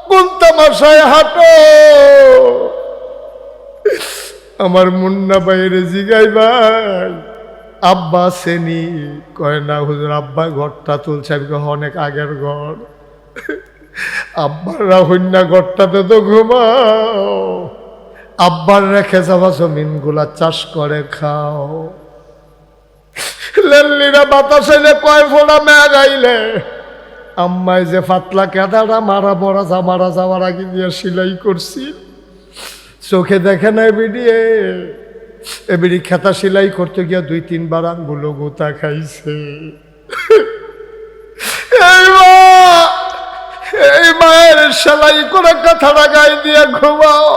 কোন তামাশায় হাঁটো, আমার মুন্না বাইরে জিগাই ভাই আব্বা সেনি, কয় না হুজুর আব্বা ঘরটা তুলছে। আমি অনেক আগের ঘর, আব্বারা হইনা ঘরটাতে তো ঘুমাও, আব্বার রেখে যাওয়া জমিনগুলা চাষ করে খাও। লেল্লিরা বাতাসে কয় ফোড়া মেঘ আইলে আম্মায় যে পাতলা কেদাটা মারা যাওয়ার আগে দিয়ে সিলাই করছি, চোখে দেখে নাই বিডিয়ে এবিডি খেতা সিলাই করতে গিয়া 2-3 বার আঙ্গুলো গোতা খাইছে। এই মায়ের সেলাই করে কথাটা গায়ে দিয়ে ঘুমাও।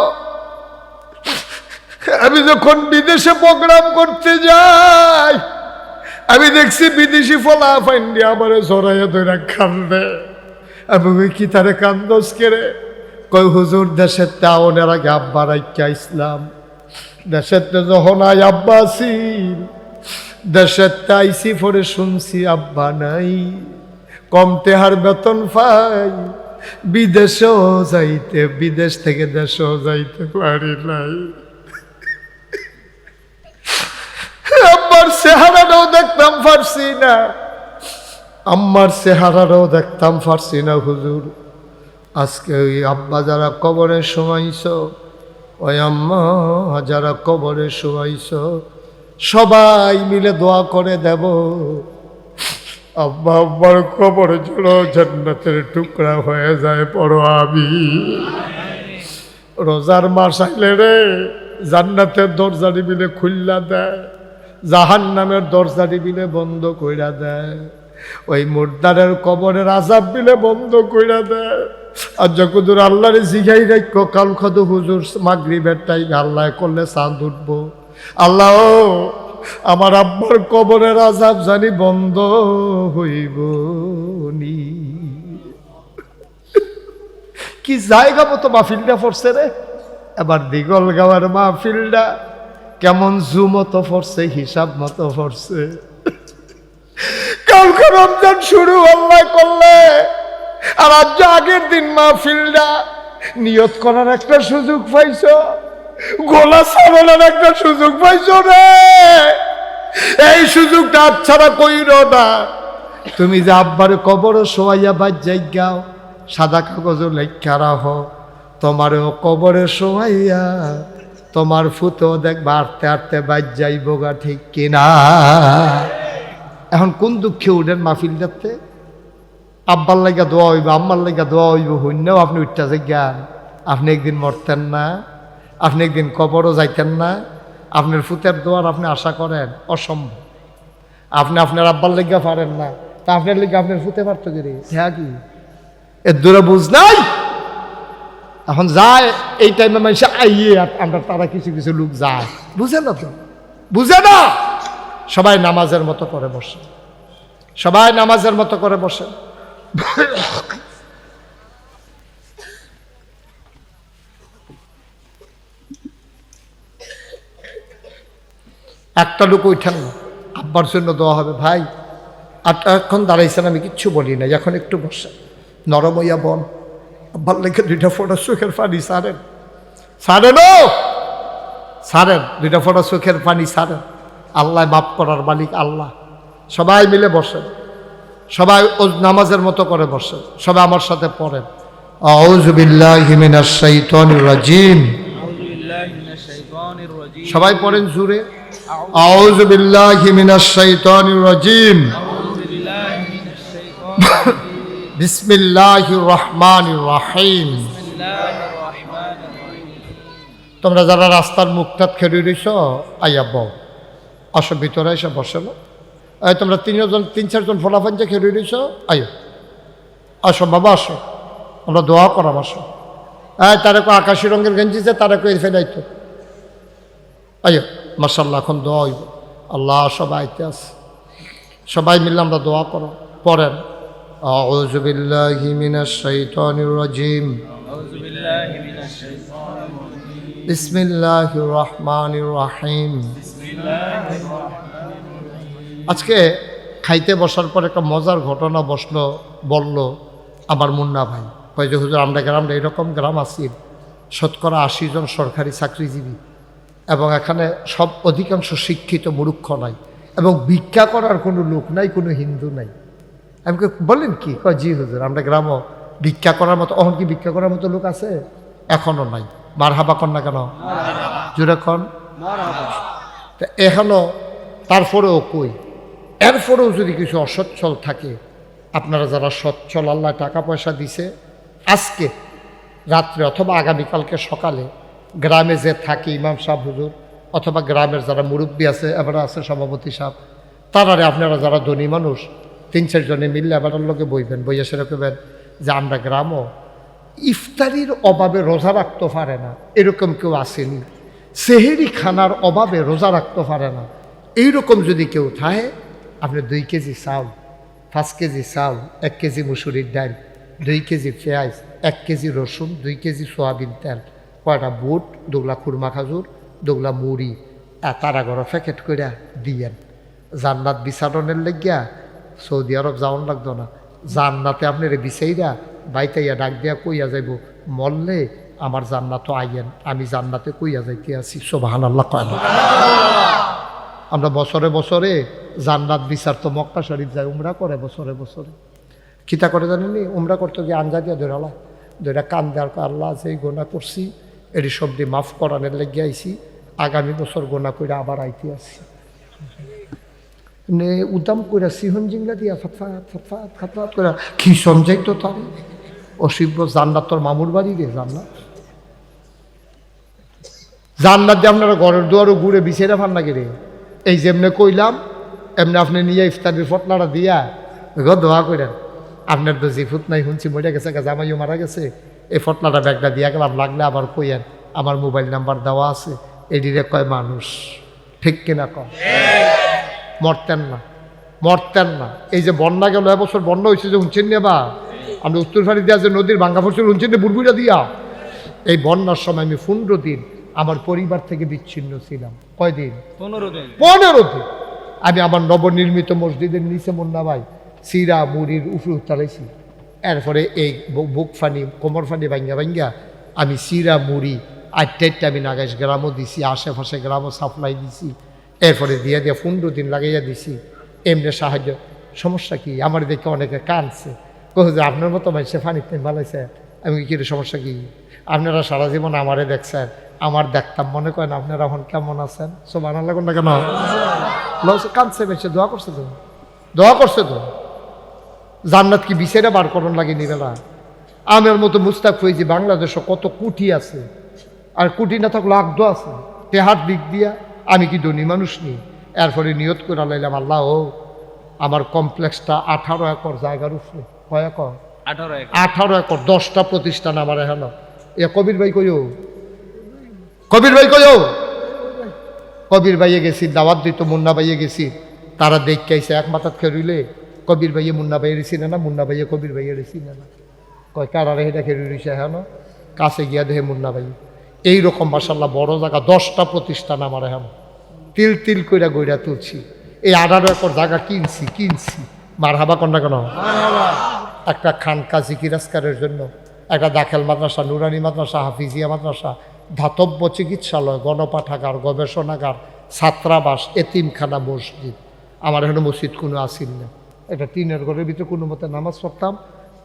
আমি যখন বিদেশে প্রোগ্রাম করতে যাই, আমি দেখছি বিদেশি ফলা ফাইন্ডি আমার জড়াইয়া ধরে কান্দে। আমি ওই কি তারে কান্দস কেড়ে? কই হুজুর দেশের তাওনের আগে আব্বা রাইকা ইসলাম, দেশের যখন আই আব্বা আছিল, দেশের তাইসি পরে শুনছি আব্বা নাই, কম তেহার বেতন পাই, বিদেশেও যাইতে, বিদেশ থেকে দেশেও যাইতে পারি নাই। আব্বার চেহারাটাও দেখতাম পারছি না, আম্মার চেহারারও দেখতাম পারছি না হুজুর। আজকে ওই আব্বা যারা কবরে শোয়াইছ, ওই আম্মা যারা কবরে শোয়াইছ, সবাই মিলে দোয়া করে দেব আব্বা আব্বার কবর যেন জান্নাতের টুকরা হয়ে যায় পড়ো আমি। রোজার মাস আইলে রে জান্নাতের দরজাটি মিলে খুল্লা দেয়, জাহান্নামের দরজাটি মিলে বন্ধ কইরা দেয়, ওই মুর্দারের কবরের আযাব মিলে বন্ধ কইরা দেয়। আর যখন আল্লাহরে জিগাই রাখো কাল খদ হুজুর মাগরিবের টাইম আল্লাহ করলে চাঁদ উঠবো, আল্লাহ আমার আব্বার কবরের আযাব জানি বন্ধ হইব নি। কি জায়গা মতো মাহফিলটা পড়ছে রে, এবার দিগল গাওয়ার মাহফিলটা কেমন জু মতো পড়ছে, হিসাব মতো পড়ছে। কালকে রমজান শুরু আল্লাহ করলে, আর আজ আগের দিন মাহফিলটা নিয়ত করার একটা সুযোগ পাইছো, গোলা সারানোর একটা সুযোগ পাইছো রে। এই সুযোগটা ছাড়া কইরো না। তুমি যে আব্বার কবর শোয়াইয়া বাদ যাইগাও, সাদা কাগজ লেখা রাখো, তোমারও কবরে শোয়াইয়া তোমার ফুতো দেখবা আটতে আটতে বাদ যাইব গা, ঠিক কিনা? এখন কোন দুঃখে উঠেন মাহফিলটাতে? আব্বার লাগা দোয়া হইব, আম্মার লাগা দোয়া হইব, হইনাও আপনি উঠতে যাইগান। আপনি একদিন মরতেন না, আপনি একদিন কবরও যাইতেন না, আপনার ফুতের দোয়ার আপনি আশা করেন? অসম্ভব। আপনি আপনার আব্বার লেগা পারেন না, তা আপনার লেগে আপনার ফুতে পারতো কি রে? হ্যাঁ কি এর দূরে বুঝ নাই? এখন যায় এই টাইমে মানুষ আইয়ে, আমরা তারা কিছু কিছু লোক যায়, বুঝে না তো, বুঝে না। সবাই নামাজের মতো করে বসে, সবাই নামাজের মতো করে বসে। একটা লোক ওইঠান না, আব্বার জন্য দোয়া হবে। ভাই এখন দাঁড়াইছেন, আমি কিচ্ছু বলি না, এখন একটু বসে নরম হইয়া বন, আব্বার লেগে দুইটা ফোঁটা চোখের পানি সারেন, সারেন ও সারেন, দুইটা ফোঁটা চোখের পানি সারেন। আল্লাহ মাফ করার মালিক আল্লাহ। সবাই মিলে বসেন, সবাই নামাজের মতো করে বসেন, সবাই আমার সাথে পড়েন আউযু বিল্লাহি মিনাশ শাইতানির রাজিম। সবাই পড়েন জোরে, আউযু বিল্লাহি মিনাশ শাইতানির রাজিম, বিসমিল্লাহির রহমানির রহিম। তোমরা যারা রাস্তার মুখটাত খেয়ে রইছ আইয়া বউ, আসো ভিতরে এসে বসে না। তোমরা তিন চারজন ফোলাফাঞ্জা খেয়ে রইছ, আইও আসো বাবা, আসো আমরা দোয়া করাম। আসো তারা কো আকাশি রঙের গেঞ্জি যে তারা কো ফেলাইতো, আইও মাশাআল্লাহ এখন দোয়া হইব। আল্লাহ সবাই আইতে আছে, সবাই মিলে আমরা দোয়া করো। পড়েন আউযু বিল্লাহি মিনাশ শাইতানির রাজিম, বিসমিল্লাহির রহমানির রহিম। আজকে খাইতে বসার পর একটা মজার ঘটনা বলল আমার মুন্না ভাই। কয় যে হুজুর আমরা গ্রামটা এরকম গ্রাম আছি, শতকরা 80 জন সরকারি চাকরিজীবী, এবং এখানে সব অধিকাংশ শিক্ষিত মূর্খ নাই, এবং ভিক্ষা করার কোনো লোক নাই, কোনো হিন্দু নাই। আমি বলেন কি? কয় জি হুজুর আমরা গ্রামও ভিক্ষা করার মতো, এখন কি ভিক্ষা করার মতো লোক আছে? এখনো নাই। মারহাবা কন না কেন? জোরে কন। এখনো তারপরেও কই, এরপরেও যদি কিছু অসচ্ছল থাকে, আপনারা যারা সচ্ছল, আল্লাহ টাকা পয়সা দিছে, আজকে রাত্রে অথবা আগামীকালকে সকালে গ্রামে যে থাকে ইমাম সাহেব হুজুর, অথবা গ্রামের যারা মুরব্বী আছে, এবার আছে সভাপতি সাহেব, তারারে আপনারা যারা ধনী মানুষ 3-4 জনে মিললে এবার লোকে বইবেন, বইয়া সেরকমের যে আমরা গ্রামও ইফতারির অভাবে রোজা রাখতে পারে না, এরকম কেউ আসেনি। সেহেরি খানার অভাবে রোজা রাখতে পারে না, এইরকম যদি কেউ থাকে, আপনি 2 কেজি চাউল, 5 কেজি চাউল, 1 কেজি মুসুরির ডাল, 2 কেজি পেঁয়াজ, 1 কেজি রসুন, 2 কেজি সোয়াবিন তেল, কয়টা বুট, 2 খুরমা খাজুর, 2 মুড়ি, তারা ঘর প্যাকেট করে দিয়েন। জান্নাত বিচারণের লেগিয়া সৌদি আরব যাওয়ান লাগতো না, জান্নাতে আপনার বিচাইরা বাইতাইয়া ডাক দিয়া কইয়া যাইব, মরলে আমার জান্নাতও আইয়েন, আমি জান্নাতে কইয়া যাইতে আছি। সুবহানাল্লাহ কয় না? আমরা বছরে বছরে জান্নাত বিচার তো মক্কা শরীফ যায়, উমরা করে বছরে বছরে। খিতা করে জানেনি? উমরা করতে গিয়ে আঞ্জা দিয়ে ধরালা ধরে কান দেওয়ার আল্লাহ যে গোনা করছি এটি সবটি মাফ করানোর লেগে আইছি, আগামী বছর গোনা করে আবার আইতে আসছি। উদাম করে সিহন জিংলা দিয়া ফাতফাত ফাতফাত ফাতফাত করে কি সমঝাইতো তার অশিব্য জান্নাত তোর মামুর বাড়ি রে জান্নাত। জান্নাত যে আপনারা ঘরের দুয়ারও ঘুরে বিছেরা ফান নাকি রে, এই যেমনে কইলাম এমনি আপনি নিয়ে ইফতারের ফটলাটা দিয়া দোয়া করেন। আপনার তো জিফুত নাই শুনছি মরে গেছে, জামাইও মারা গেছে, এই ফটলাটা ব্যাগটা দিয়া গেলাম, লাগলে আবার কইয়েন আমার মোবাইল নাম্বার দেওয়া আছে, এডিরে কয় মানুষ, ঠিক কিনা কয়? মরতেন না, মরতেন না। এই যে বন্যা গেল, এবছর বন্যা হয়েছে যে শুনছেন না বা আমরা উত্তরফাড়ি দিয়া যে নদীর ভাঙ্গা ফসল শুনছেন না বুড়বুড়া দিয়া, এই বন্যার সময় আমি 15 দিন আমার পরিবার থেকে বিচ্ছিন্ন ছিলাম। কয়দিন? 15 দিন। 15 দিন আমি আমার নবনির্মিত মসজিদের নিচে মুন্না ভাই সিরা মুড়ির উপরে উত্তালাইছি। এরপরে এই বুক ফানি কোমর ফানি ভাঙ্গা ভাঙ্গা আমি সিরা মুড়ি 8টা আমি নাগাইশ গ্রামও দিছি, আশেপাশে গ্রামও সাপ্লাই দিছি। এরপরে দিয়ে 15 দিন লাগাইয়া দিছি। এমনি সাহায্য। সমস্যা কি? আমার দেখে অনেকে কানছে, কহ যে আপনার মতো মানুষে ফানিতে ভালাইছে। আমি কি সমস্যা কি? আপনারা সারা জীবন আমারে দেখছেন, আমার দেখতাম মনে করেন আপনারা এখন কেমন আছেন? সব আনার লাগুন না কেন? কানছে বেশি দোয়া করছে তো, দোয়া করছে তো। জান্নাত কি বিছেরা বার করন লাগে নিবেলা? আমার মতো মুস্তাক হয়েছি, বাংলাদেশে কত কুটি আছে, আর কুটি না থাকলে আগদ আছে। তেহার দিক দিয়া আমি কি ধনী মানুষ নেই? এরপরে নিয়ত করে লাইলাম, আল্লাহ ও আমার কমপ্লেক্সটা 18 একর জায়গার উপরে। কয় একর? 18 একর, 10টা প্রতিষ্ঠান আমার এখানে। এ কবির ভাই কইও, কবির ভাই কইও, কবির ভাইয়ে গেছি দাওয়াত দিত, মুন্না ভাইয়ে গেছি, তারা দেখাইছে এক মাথাত খেরুইলে কবির ভাইয়ে মুন্না ভাইয়ের চিনে না, মুন্না ভাইয়ে কবির ভাইয়ের চিনে না। কয় কারারে এটা খেরুই রইছে এখানে, কাছে গিয়া দেখে মুন্না ভাই। এইরকম মাশাআল্লাহ বড় জায়গা, 10টা প্রতিষ্ঠান আমার এখানে। তিল তিল কইরা গইরা তুলছি। এই 18 একর জায়গা কিনছি মারহাবা কন্যা কেন? একটা খানকা জিকিরাজকারের জন্য, একটা দাখিল মাদ্রাসা, নুরানি মাদ্রাসা, হাফিজিয়া মাদ্রাসা, ধাতব্য চিকিৎসালয়, গণপাঠাগার, গবেষণাগার, ছাত্রাবাস, এতিমখানা, মসজিদ। আমার এখানে মসজিদ কোনো আসিল না। এটা টিনের ঘরের ভিতরে কোনো মতে নামাজ পড়তাম।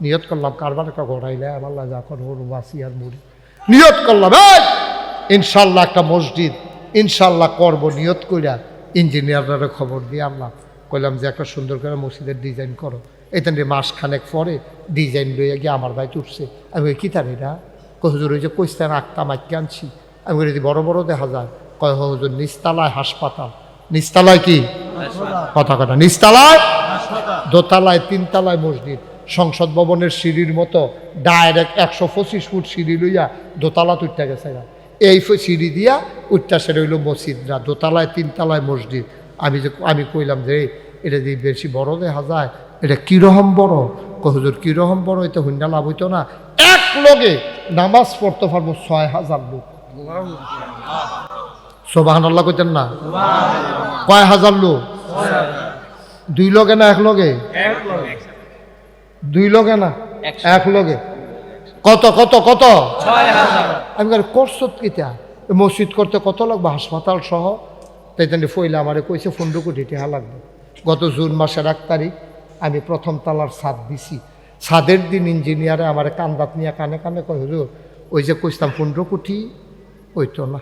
নিয়ত করলাম কারবার একটা ঘোরাইলে আমার যা করে ওর বাসি আর মুড়ি। নিয়ত করলাম ইনশাল্লাহ একটা মসজিদ ইনশাল্লাহ করবো। নিয়ত কইরা ইঞ্জিনিয়াররা খবর দিয়ে আনলাম, কইলাম যে একটা সুন্দর করে মসজিদের ডিজাইন করো। এটা নিয়ে মাসখানেক পরে ডিজাইন লইয়া গিয়ে আমার ভাই উঠছে। আমি কি তার এটা হুজুর ওই যে কইস্তান আঁকতাম আঁকে আনছি। আমি বলি বড় বড় দেখা যায়। কয় হুজুর নিচতলায় হাসপাতাল। নিচতলায় কি কথা কথা? নিচতলায়, দোতলায়, 3তলায় মসজিদ। সংসদ ভবনের সিঁড়ির মতো ডাইরেক্ট 125 ফুট সিঁড়ি লইয়া দোতলা উঠতে গেছে। এই সিঁড়ি দিয়া উঠটা সেটা হইল মসজিদরা, দোতলায় 3তলায় মসজিদ। আমি কইলাম যে এটা যদি বেশি বড় দেখা যায়, এটা কিরকম বড়? হুজুর কিরকম বড়? এটা হুন্ডা লাভ হইতো না। এক লগে নামাজ পড়তে পারবো 6000 লোক। সুবহানাল্লাহ কইতেন না? কয় হাজার লোক? 2 লগে না 1 লগে? 2 লগে না 1 লগে। কত কত কত? 6000। আমি করছো কিতা মসজিদ করতে কত লাগবে? হাসপাতাল সহ। তাই জানি ফইলে আমারে কইছে 15 কোটি টাকা লাগবে। গত জুন মাসের 1 তারিখ আমি প্রথম তালার ছাদ দিছি। ছাদের দিন ইঞ্জিনিয়ারে আমার কান্দাত নিয়ে কানে কানে কয় হুজুর ওই যে কইতাম 15 কোটি ওইতো না।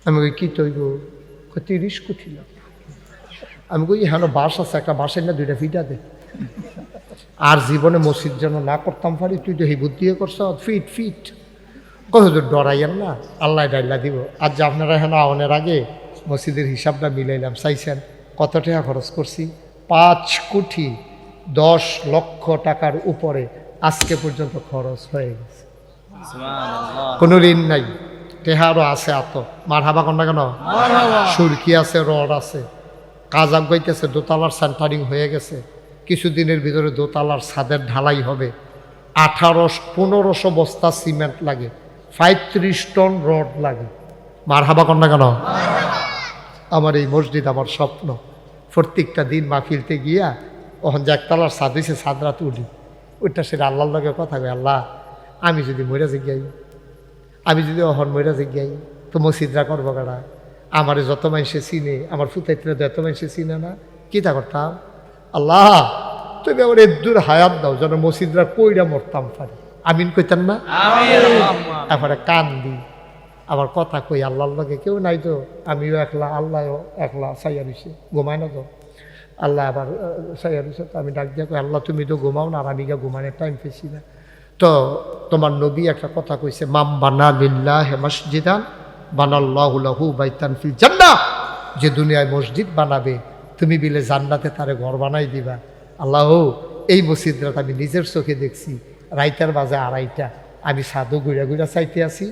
আমি কই কি তৈব? 30 কোটি লাগবে। আমি কই হ্যাঁ বাস আছে, একটা বাসের না 2টা ফিটা দে। আর জীবনে মসজিদ যেন না করতাম পারি, তুই তো এই বুদ্ধি করছ ফিট ফিট। কই হুজুর ডরাইয়েন না, আল্লাহ ডাইলা দিব। আর যে আপনারা এখানে আওয়ানের আগে মসজিদের হিসাবটা মিলাইলাম, চাইছেন কত টাকা খরচ করছি? 5 কোটি 10 লক্ষ টাকার উপরে আজকে পর্যন্ত খরচ হয়ে গেছে। কোনো ঋণ নাই, টেহারও আছে এত। মারহাবা কন্যা কেন? সুরকি আছে, রড আছে, কাজ আগাইতেছে, দোতলার সেন্টারিং হয়ে গেছে। কিছুদিনের ভিতরে দোতলার ছাদের ঢালাই হবে। 1500 বস্তা সিমেন্ট লাগে, 35 টন রড লাগে। মারহাবা কন্যা কেন? আমার এই মসজিদ আমার স্বপ্ন। প্রত্যেকটা দিন মাহফিলতে গিয়া ওখান যে একতলার ছাদ হয়েছে, ছাদ রাত উঠি, ওইটা সেটা আল্লাহর লগে কথা কই, আল্লাহ আমি যদি মইরা জিজ্ঞাই, আমি যদি অহন মইরা জিজ্ঞাই তো মসজিদরা করবো কারা? আমারে যত মানুষে চিনে, আমার ফুতাইতে যত মানুষে চিনে না, কী তা করতাম, আল্লাহ তুমি আমার এদুর হায়াত দাও যেন মসজিদরা কইরা মরতাম পারি। আমিন কইতেন না? তারপরে কান দিই, আবার কথা কই আল্লাহর লগে কেউ নাই তো, আমিও একলা, আল্লাহও একলা, সাইয়া দিছে ঘুমায় না তো, আল্লাহ আবার সাইয়া দিছে। তো আমি ডাক দিয়া কই আল্লাহ তুমি তো ঘুমাও না, আর আমি গা ঘুমানোর টাইম পেয়েছি না। তো তোমার নবী একটা কথা কইছে, মাম বানা লিল্লাহি মসজিদান বানাল্লাহু লাহু বাইতান ফিল জান্নাহ, যে দুনিয়ায় মসজিদ বানাবে তুমি বিলে জান্নাতে তারে ঘর বানাই দিবা। আল্লাহ এই মসজিদটা আমি নিজের চোখে দেখছি, রাইতার বাজে 2:30, আমি সাধু ঘুরা ঘুরা চাইতে আসি,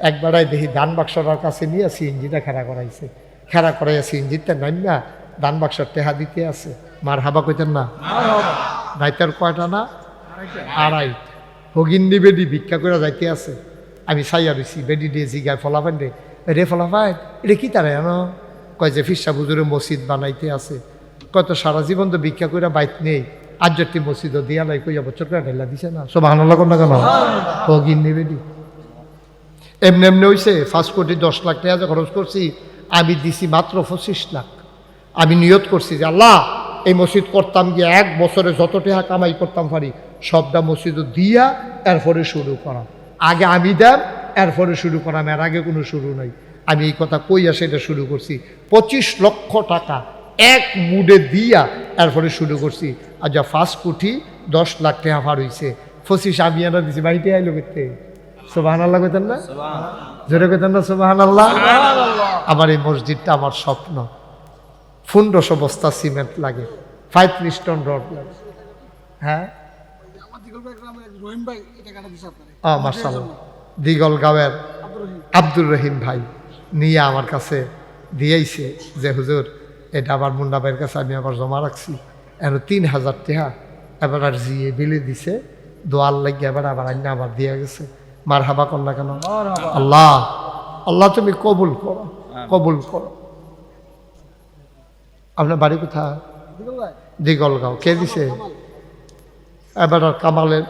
একবারাই দেখি ধান বাক্সটার কাছে নিয়ে সিএনজিটা খেলা করাইছে, খেলা করাইয়া সিএনজিটা নামিয়া ধান বাক্সর টেহা দিতে আছে। মার হাবা কইতেন না? রাইতার কয়টা না? 2:30। হগিন্দি বেডি ভিক্ষা করে যাইতে আছে, আমি চাইয়া রইছি, বেডি দিয়ে জিগায় ফলাফান রে ফলাফান এটা কি তারা জানো? কয় যে ফিরসা হুজুরে মসজিদ বানাইতে আছে। কত সারা জীবন তো ভিক্ষা করে বাইত নেই, আজ যদি মসজিদও দিয়া নাই কইয়া বছর করে ঢেলা দিছে না, সব হানাল্লা কর না কেন? হগিন্দি বেডি এমনি এমনি হয়েছে। 5 কোটি 10 লাখ টাকা যে খরচ করছি, আমি দিছি মাত্র 25 লাখ। আমি নিয়ত করছি যে আল্লাহ এই মসজিদ করতাম গিয়ে 1 বছরে যত টাকা কামাই করতাম পারি সবটা মসজিদও দিয়া এরপরে শুরু করা, আগে আমি দেব এরপরে শুরু করা, এর আগে কোনো শুরু নাই। আমি এই কথা কইয়া সেটা শুরু করছি, 25 লক্ষ টাকা এক মুডে দিয়া এরপরে শুরু করছি। আর যা 5 কোটি 10 লাখ টাকা ভার হয়েছে, 25 আমি এনে দিছি, বাড়িতে আইলো করতে। সুবহানাল্লাহ কইতেন না? জোরে কইতেন না সুবহানাল্লাহ? আমার এই মসজিদটা আমার স্বপ্ন। 1500 বস্তা সিমেন্ট লাগে, 35 টন রড লাগে। হ্যাঁ মাশাআল্লাহ, দিগলগাঁওয়ের আব্দুর রহিম ভাই নিয়ে আমার কাছে দিয়েছে যে হুজুর এটা আবার মুন্না ভাইয়ের কাছে আমি আবার জমা রাখছি, এর 3000 টাকা এবার আর জিয়ে বিলে দিছে, দোয়ার লাগিয়ে এবার আবার আইনা আবার দিয়ে গেছে। মার হাবা কর না কেন? আল্লাহ আল্লাহ তুমি কবুল করো, কবুল করো। আপনার বাড়ি কোথায়? দিগলগাঁও। কে দিছে? এবার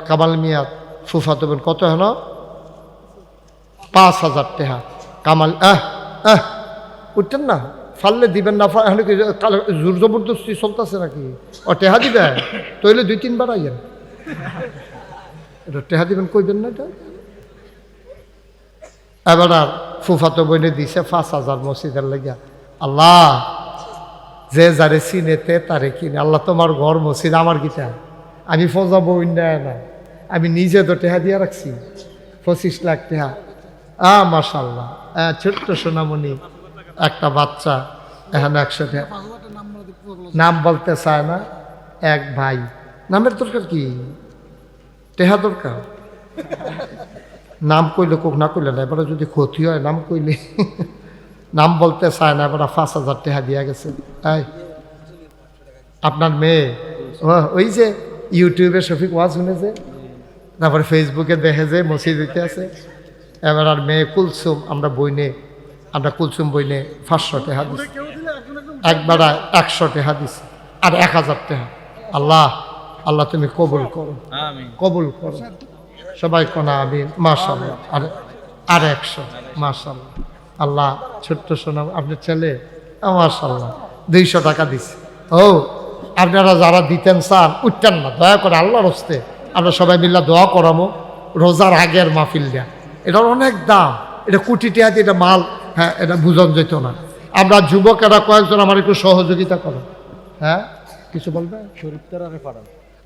কামাল মিয়া ফুফাতো বোন। কত হেন? 5000 টাকা। কামাল উঠতেন না, ফাললে দিবেন না, এখন কি জোর জবরদস্তি চলতেছে নাকি? ও টেহা দিবে তৈলে 2-3 বার আইয়েন, এটা টেহা দিবেন কইবেন না এটা। এবার আর ফুফাতো বইনে দিছে 5000 মসজিদের লাগিয়া। আল্লাহ যে যারে চিনেতে তারে কিনে, আল্লাহ তোমার ঘর মসজিদ আমার গীতা, আমি ফজা বই নেয় না, আমি নিজে তো টেহা দিয়ে রাখছি 25 লাখ টাকা। মাশাআল্লাহ, ছোট্ট সোনামণি একটা বাচ্চা, এখানে 100 টাকা। নাম বলতে চায় না এক ভাই, নামের দরকার কি? টেহা দরকার, নাম কইলে কোক না কইলে না, এবারে যদি ক্ষতি হয় নাম কইলে। নাম বলতে চায় না, এবারে 5000 টাকা দিয়া গেছে। আপনার মেয়ে ওই যে ইউটিউবে শফিক ওয়াজ শুনেছে, তারপরে ফেসবুকে দেখে যে মসজিদ দিতে আছে। এবার আর মেয়ে কুলসুম, আমরা কুলসুম বইনে 500 টাকা দিচ্ছি, একবার 100 টাকা দিচ্ছি, আর 1000 টাকা। আল্লাহ আল্লাহ তুমি কবুল করো, কবুল করো। সবাই কোনা আমি মাশাআল্লাহ। আর 100 মাশাআল্লাহ। আল্লাহ ছোট্ট শোনাম আপনার ছেলে মাশাআল্লাহ 200 টাকা দিচ্ছে। ও আপনারা যারা দিতেন চান উঠতেন না, দয়া করে আল্লাহর হস্তে আমরা সবাই মিল্লা দোয়া করামো। রোজার আগের মাহফিল দেয়া, এটার অনেক দাম, এটা কোটি টাকা দিয়ে এটা মাল। হ্যাঁ, এটা বুঝন যেত না। আমরা যুবকেরা কয়েকজন আমার একটু সহযোগিতা করো। হ্যাঁ কিছু বলবে?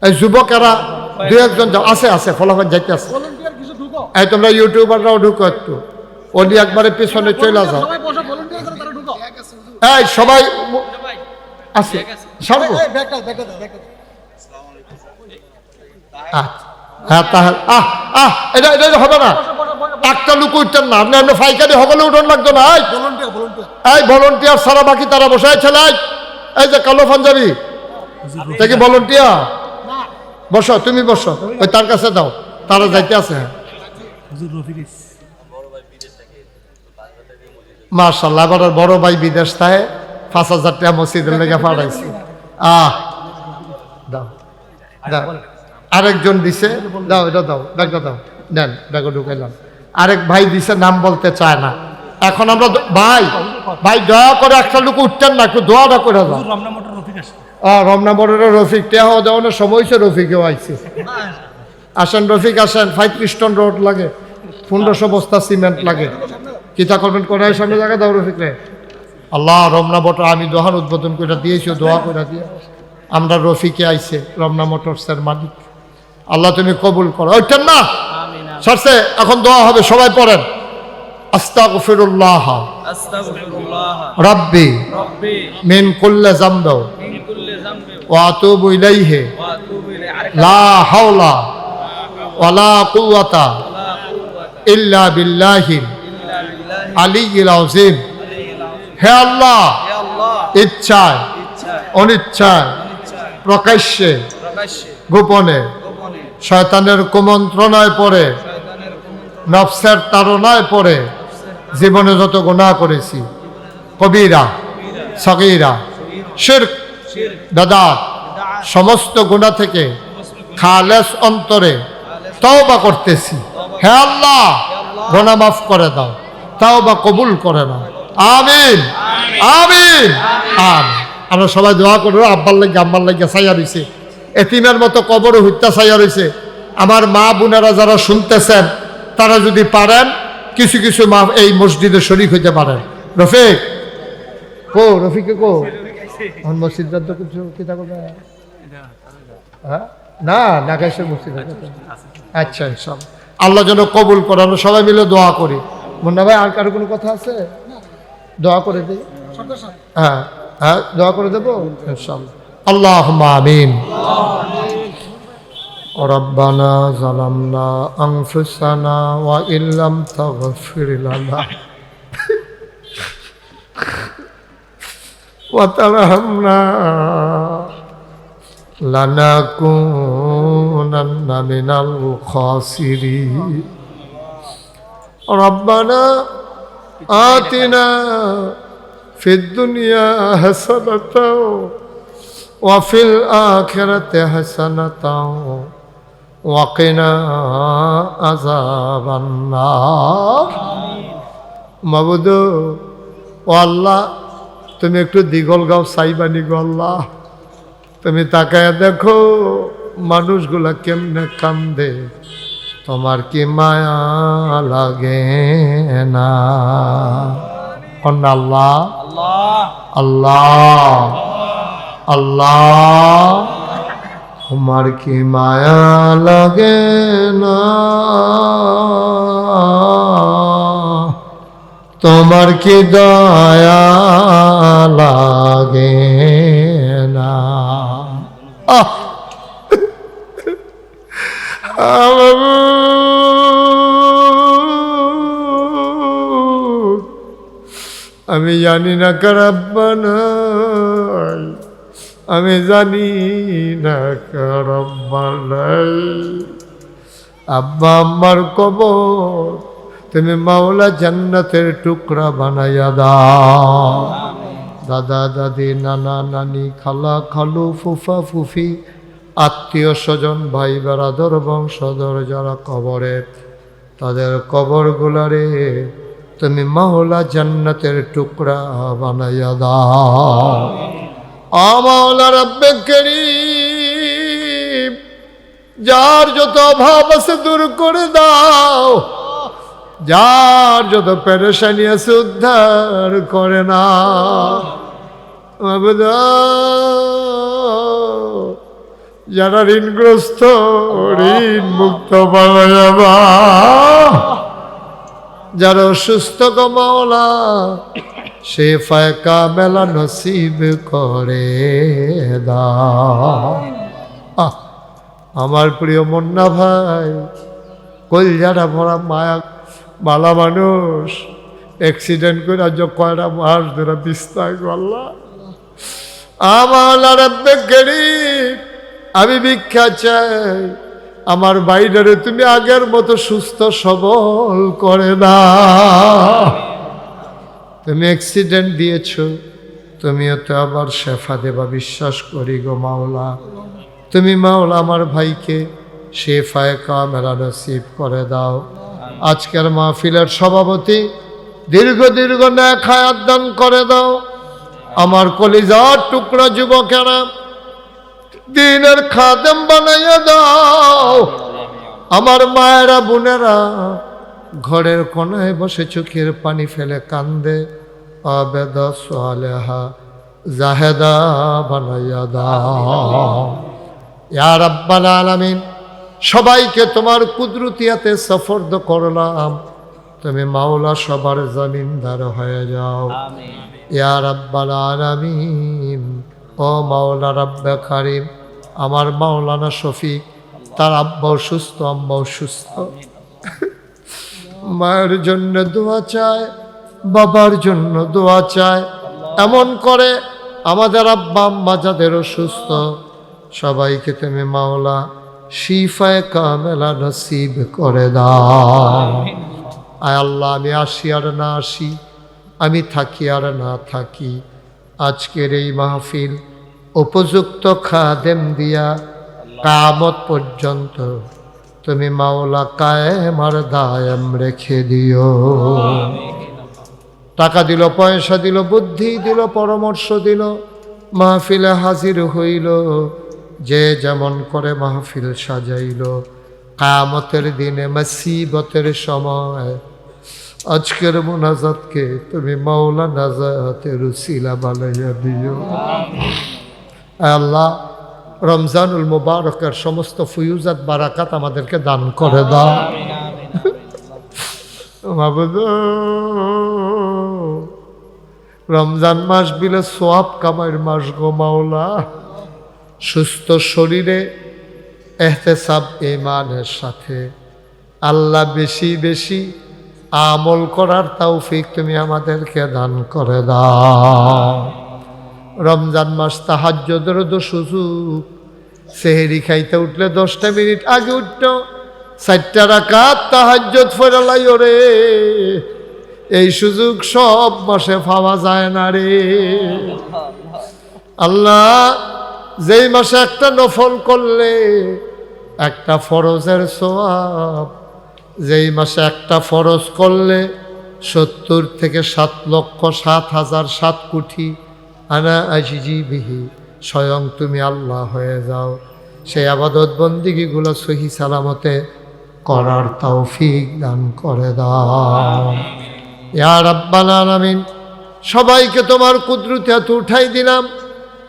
এই যুবকেরা 2-1 জন আছে ফলাফল যাইতে আছে। এই তোমরা ইউটিউবাররাও ঢুকো একটু, ওলি একবারে পেছনে চলে যাও। এই সবাই আছে সারবো। হ্যাঁ তাহলে এটা হবে না, একটা লুক উঠতেন না আপনি, আপনি ফাইকারি হগলে উঠন লাগতো না। এই ভলেন্টিয়ার সারা বাকি তারা বসে ছেলে, এই যে কালো পাঞ্জাবি দেখি ভলেন্টিয়ার, বসো তুমি বসো, ওই তার কাছে দাও, তারা যাইতে আছে। মাশাআল্লাহ, এবার বড় ভাই বিদেশ থাকে, 5000 টাকা মসজিদের লেগে পাঠাইছে। দাও দাও, আরেকজন দিছে, দাও এটা দাও, ব্যাগটা দাও, নেন ব্যাগে ঢুকাইলাম। আরেক ভাই দিছে, নাম বলতে চায় না, এখন আমরা ভাই ভাই দয়া করে একটা লোক উঠতেন না, একটু দোয়াটা করে দাও। রমনা মোটর রফিক আসছে। রমনা বড়ের রফিক টেহা দেওয়ানোর সময় হয়েছে, রফিকেও আইছে। আসেন রফিক আসেন, 35 টন রোড লাগে, 1500 বস্তা সিমেন্ট লাগে। কিতা করবেন করে সামনে জায়গা দাও রফিক রে। আল্লাহ রমনা মোটর আমি দোহান উদ্বোধন করে দিয়েছি, দোয়া করে দিয়ে আমরা রফিকে আইছে রমনা মোটরসের মালিক। আল্লাহ তুমি কবুল করো। ওইটার না সরছে, এখন দোয়া হবে, সবাই পড়েন। আস্তাগফিরুল্লাহ আস্তাগফিরুল্লাহ রাব্বি রব্বি মিন কুল্লি যামবি মিন কুল্লি যামবি ওয়া আতুবু ইলাইহি ওয়া আতুবু ইলাইহি লা হাওলা ওয়ালা কুওয়াতা ইল্লা বিল্লাহিল ইল্লা বিল্লাহি আলিয়্যিল আযীম। হে আল্লাহ, হে আল্লাহ ইচ্ছায় ইচ্ছা অনিচ্ছায় ইচ্ছা প্রকাশ্যে প্রকাশ্যে গোপনে গোপনে শয়তানের কুমন্ত্রণায় পড়ে শয়তানের কুমন্ত্রণা নফসের তাড়নায় পড়ে জীবনে যত গুনাহ করেছি, কবিরা সগীরা শিরক শিরক দাদাত বিদআত সমস্ত গুনাহ থেকে খালেস অন্তরে তওবা করতেছি। হে আল্লাহ, গুনাহ মাফ করে দাও, তওবা কবুল করে নাও। আমিন আমিন আমিন। আমরা সবাই দোয়া করবো। আব্বার লাগে আম্মার লাগে ছাইয়া রইছে, এতিমের মতো কবরও হত্যা ছাইয়া রইছে। আমার মা বোনেরা যারা শুনতেছেন, তারা যদি পারেন কিছু কিছু মা এই মসজিদে শরীক হইতে পারেন। রফিক কো, রফিকে কো এখন মসজিদ তো কিছু কিতা করবে? হ্যাঁ না নাগাইশের মসজিদ। আচ্ছা সব আল্লাহ যেন কবুল করে। আমরা সবাই মিলে দোয়া করি। মুন্না ভাই আর কারো কোনো কথা আছে? দোয়া করে দিই। হ্যাঁ হ্যাঁ দোয়া করে দেবো ইনশাআল্লাহ। আল্লাহুম্মা আমিন। রব্বানা যালামনা আনফুসানা ওয়া ইল্লাম তাগফির লানা ওয়া তারহামনা লানাকুনান্না মিনাল খাসিরিন। রব্বানা আতিনা ফিদ দুনিয়া হাসানাতাও ওয়া ফিল আখিরাতি হাসানাতাও ওয়া কিনা আযাবান নার। মাবুদ ও আল্লাহ, তুমি একটু দিগলগাঁও চাইবানি গো আল্লাহ। তুমি তাকায় দেখো মানুষগুলা কেমনে কান্দে, তোমার কি মায়া লাগে না? আল্লাহ আল্লাহ আল্লাহ আল্লাহ, তোমার কি মায়া লাগে না? তোমার কি দয়া লাগে না? আমি জানি না কার আব্বা নাই, আমি জানি না কার আব্বা নাই। আব্বা আম্মার কবর তুমি মাওলা জান্নাতের টুকরা বানাইয়া দাও। দাদা দাদি নানা নানি খালা খালু ফুফা ফুফি আত্মীয় স্বজন ভাই বেড়াদর বংশধর যারা কবরে, তাদের কবরগুলারে তুমি মাওলা জান্নাতের টুকরা বানাইয়া দাও। মাওলা রব্বে করিম, যার যত অভাব আছে দূর করে দাও, যার যত পেরেশানি আছে উদ্ধার করে না। যারা ঋণগ্রস্ত ঋণ মুক্ত বানাইবা, যারা অসুস্থ গো মাওলা শেফায়ে কামেলা নসিব করে দাও। আমার প্রিয় মুন্না ভাই, কলজাটা ভরা মায়া মালা মানুষ, অ্যাক্সিডেন্ট করে আজ কয়টা মাস ধরে বিস্তায় গো আল্লাহ। আমার রব্বে গরিব, আমি ভিক্ষা চাই, আমার বাইরে তুমি আগের মতো সুস্থ সবল করে দাও। তুমি অ্যাক্সিডেন্ট দিয়েছ, তুমিও তো আবার শেফা দেবা বিশ্বাস করি গো মাওলা। তুমি মাওলা আমার ভাইকে শেফায়ে কামেলা নসিব করে দাও। আজকের মাহফিলের সভাপতি দীর্ঘ দীর্ঘ নেক হায়াত দান করে দাও। আমার কলিজার টুকরা যুবকেরা দ্বীনের খাদেম বানাইয়া দাও। আমার মায়েরা বোনেরা ঘরের কোনায় বসে চোখের পানি ফেলে কান্দে, আবেদা সালেহা জাহেদা বানাইয়া দাও ইয়া রাব্বাল আলামিন। সবাইকে তোমার কুদরতিয়াতে সফরদ করলাম, তুমি মাওলা সবার জমিনদার হয়ে যাও ইয়া রাব্বাল আলামিন। ও মাওলা রাব্বে কারিম, আমার মাওলানা শফিক, তার আব্বাও সুস্থ, আম্মাও সুস্থ। মায়ের জন্য দোয়া চায়, বাবার জন্য দোয়া চায়। এমন করে আমাদের আব্বা আম্মা যাদের সুস্থ, সবাইকে তুমি মাওলা শিফায়ে কামেলা নসিব করে দাও। আয় আল্লাহ, আমি আসি আর না আসি, আমি থাকি আর না থাকি, আজকের এই মাহফিল উপযুক্ত খাদেম দিয়া কিয়ামত পর্যন্ত তুমি মাওলা কায়েম আর দায়েম রেখে দিও। টাকা দিল, পয়সা দিল, বুদ্ধি দিল, পরামর্শ দিল, মাহফিলে হাজির হইল, যে যেমন করে মাহফিল সাজাইল, কিয়ামতের দিনে মুসিবতের সময় আজকের মুনাজাতকে তুমি মাওলা নাজাতের উসিলা বানাইয়া দিও। আল্লাহ, রমজানুল মুবারকের সমস্ত ফুয়ুজাত বারাকাত আমাদেরকে দান করে দাও। মাবুদ, রমজান মাস বিলে সোয়াব কামাইয়ের মাস গো মাওলা। সুস্থ শরীরে এহতেসাব ঈমানের সাথে আল্লাহ বেশি বেশি আমল করার তৌফিক তুমি আমাদেরকে দান করে দাও। রমজান মাস তাহাজ্জুদের সুযোগ, সেহরি খাইতে উঠলে 10টা মিনিট আগে উঠত, 4টা রাকাত তাহাজ্জুদ ফেরালাই রে। এই সুযোগ সব মাসে পাওয়া যায় না রে আল্লাহ। যেই মাসে একটা নফল করলে একটা ফরজের সওয়াব, যেই মাসে একটা ফরজ করলে 70 থেকে 7,07,000 কোটি আনা আজিজি বিহি, স্বয়ং তুমি আল্লাহ হয়ে যাও। সেই আবাদত বন্দিগিগুলো সহি সালামতে করার তৌফিক দান করে দাও ইয়া রাব্বাল আলামিন। সবাইকে তোমার কুদরতে হাতে উঠাই দিলাম।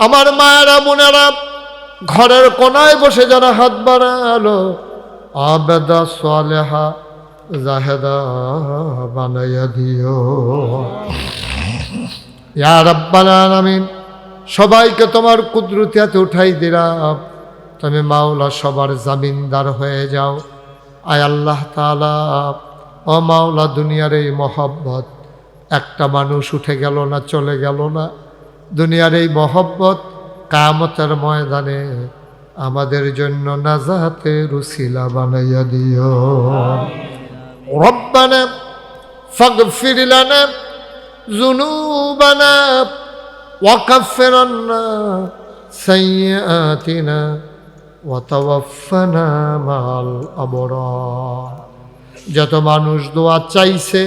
আমার মায়েরা বোনেরা ঘরের কোনায় বসে যারা হাত বাড়ালো, আবেদা সালেহা জাহেদা বানাইয়া দিও ইয়া রাব্বাল আলামিন। সবাইকে তোমার কুদরতে হাতে উঠাই দিলাম, তুমি মাওলা সবার জামিনদার হয়ে যাও। আয় আল্লাহ তাআলা, ও মাওলা, দুনিয়ার এই মহব্বত, একটা মানুষ উঠে গেল না, চলে গেল না, দুনিয়ার এই মহব্বত কিয়ামতের ময়দানে আমাদের জন্য নাজাতের উসিলা বানাইয়া দিও। রব্বানা ফাগফির লানা যুনুবানা ওয়া কাফির আন্না সাইয়্যাতিনা ওয়া তাওয়াফানা মাল আবরার। যত মানুষ দোয়া চাইছে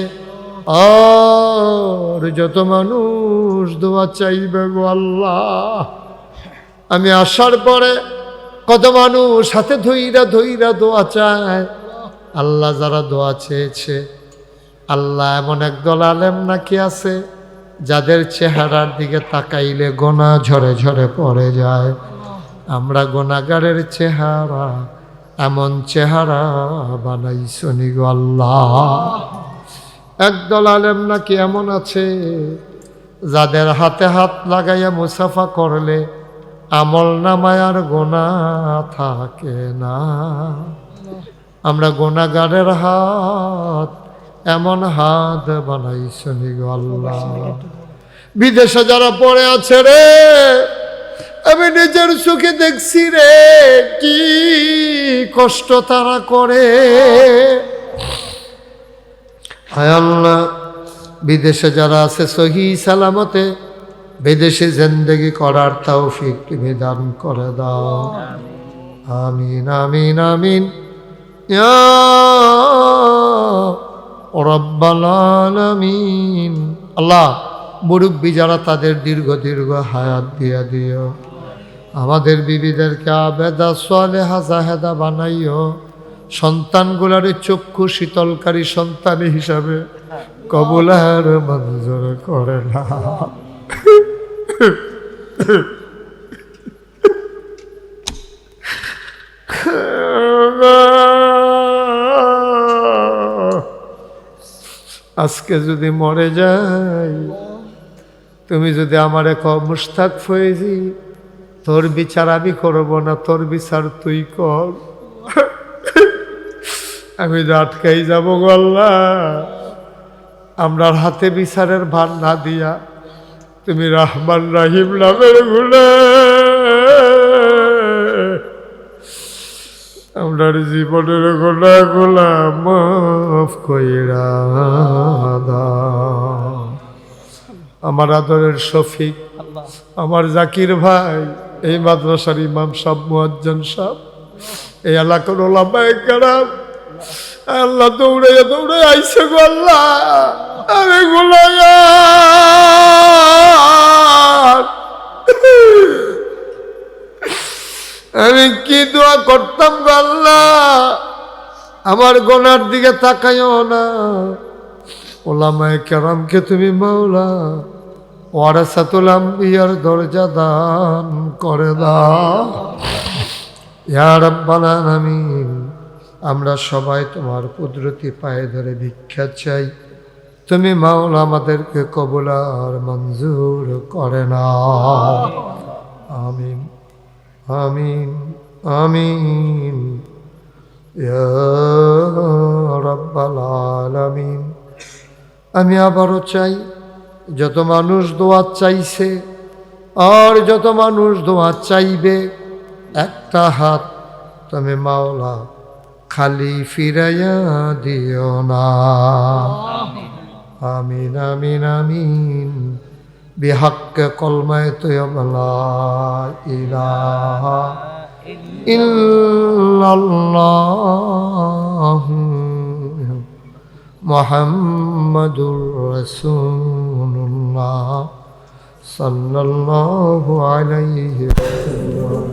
আর যত মানুষ দোয়া চাইবে গো আল্লাহ, আমি আসার পরে কত মানুষ হাতে ধইরা ধইরা দোয়া চায়। আল্লাহ, যারা দোয়া চেয়েছে আল্লাহ, এমন একদল আলেম নাকি আছে যাদের চেহারার দিকে তাকাইলে গোনা ঝরে ঝরে পড়ে যায়। আমরা গোনাগারের চেহারা, এমন চেহারা বানাইছনি গো আল্লাহ। একদল আলেম নাকি এমন আছে যাদের হাতে হাত লাগাইয়া মুসাফা করলে আমল নামায় আর গোনা থাকে না। আমরা গোনাগারের হাত, এমন হাত বানাইছনি গো আল্লাহ। বিদেশে যারা পড়ে আছে রে, আমি নিজের চোখে দেখছি রে, কি কষ্ট তারা করে। হায় আল্লাহ, বিদেশে যারা আছে সহি সালামতে বিদেশে জিন্দেগি করার তৌফিক তুমি দান করে দাও। আমিন আমিন আমিন ইয়া রব্বাল আলামিন। আল্লাহ মুরব্বী যারা তাদের দীর্ঘ দীর্ঘ হায়াত দিয়া দিও, আমাদের বিবিদেরকে আবেদা সালেহা জাহেদা বানাইও, সন্তানগুলার চক্ষু শীতলকারী সন্তান হিসাবে কবুল আর মঞ্জুর করে না। আজকে যদি মরে যাই, তুমি যদি আমার এক মুস্তাক ফয়েজি, তোর বিচার আমি করব না, তোর বিচার তুই কর। আমি তো আটকাই যাব গো আল্লাহ। আমরার হাতে বিচারের ভার না দিয়া তুমি রহমান রাহিম নামের গুণে আমরার জীবনের গোলা গোলা মাফ কইরা দাও। আমার আদরের শফিক, আমার জাকির ভাই, এই মাদ্রাসার ইমাম সাহেব, মুয়াজ্জিন সাহেব, এই এলাকার ওলামায়ে কেরাম, আল্লাহ দৌড়ে দৌড়ে আইছে গো আল্লাহ। আমি গুনাহগার, আমি কি দোয়া করতাম গো আল্লাহ, আমার গুনার দিকে তাকাইও না। ওলামায়ে কেরামকে তুমি মাওলা ওয়ারাসাতুল আম্বিয়ার দরজা দান করে দাও ইয়া রাব্বাল আলামিন। আমরা সবাই তোমার কুদরতি পায়ে ধরে ভিক্ষা চাই, তুমি মাওলা আমাদেরকে কবুল আর মঞ্জুর করে নাও। আমিন আমিন আমিন ইয়া রাব্বাল আলামিন। আমি আবারও চাই, যত মানুষ দোয়া চাইছে আর যত মানুষ দোয়া চাইবে, একটা হাত তুমি মাওলা খালি ফিরাইয়া দিও না। আমিন আমিন আমিন বিহাক্কে কলমায়ে তয়্যিবা লা ইলাহা ইল্লাল্লাহ মুহাম্মাদুর রাসূলুল্লাহ সাল্লাল্লাহু আলাইহি ওয়াসাল্লাম।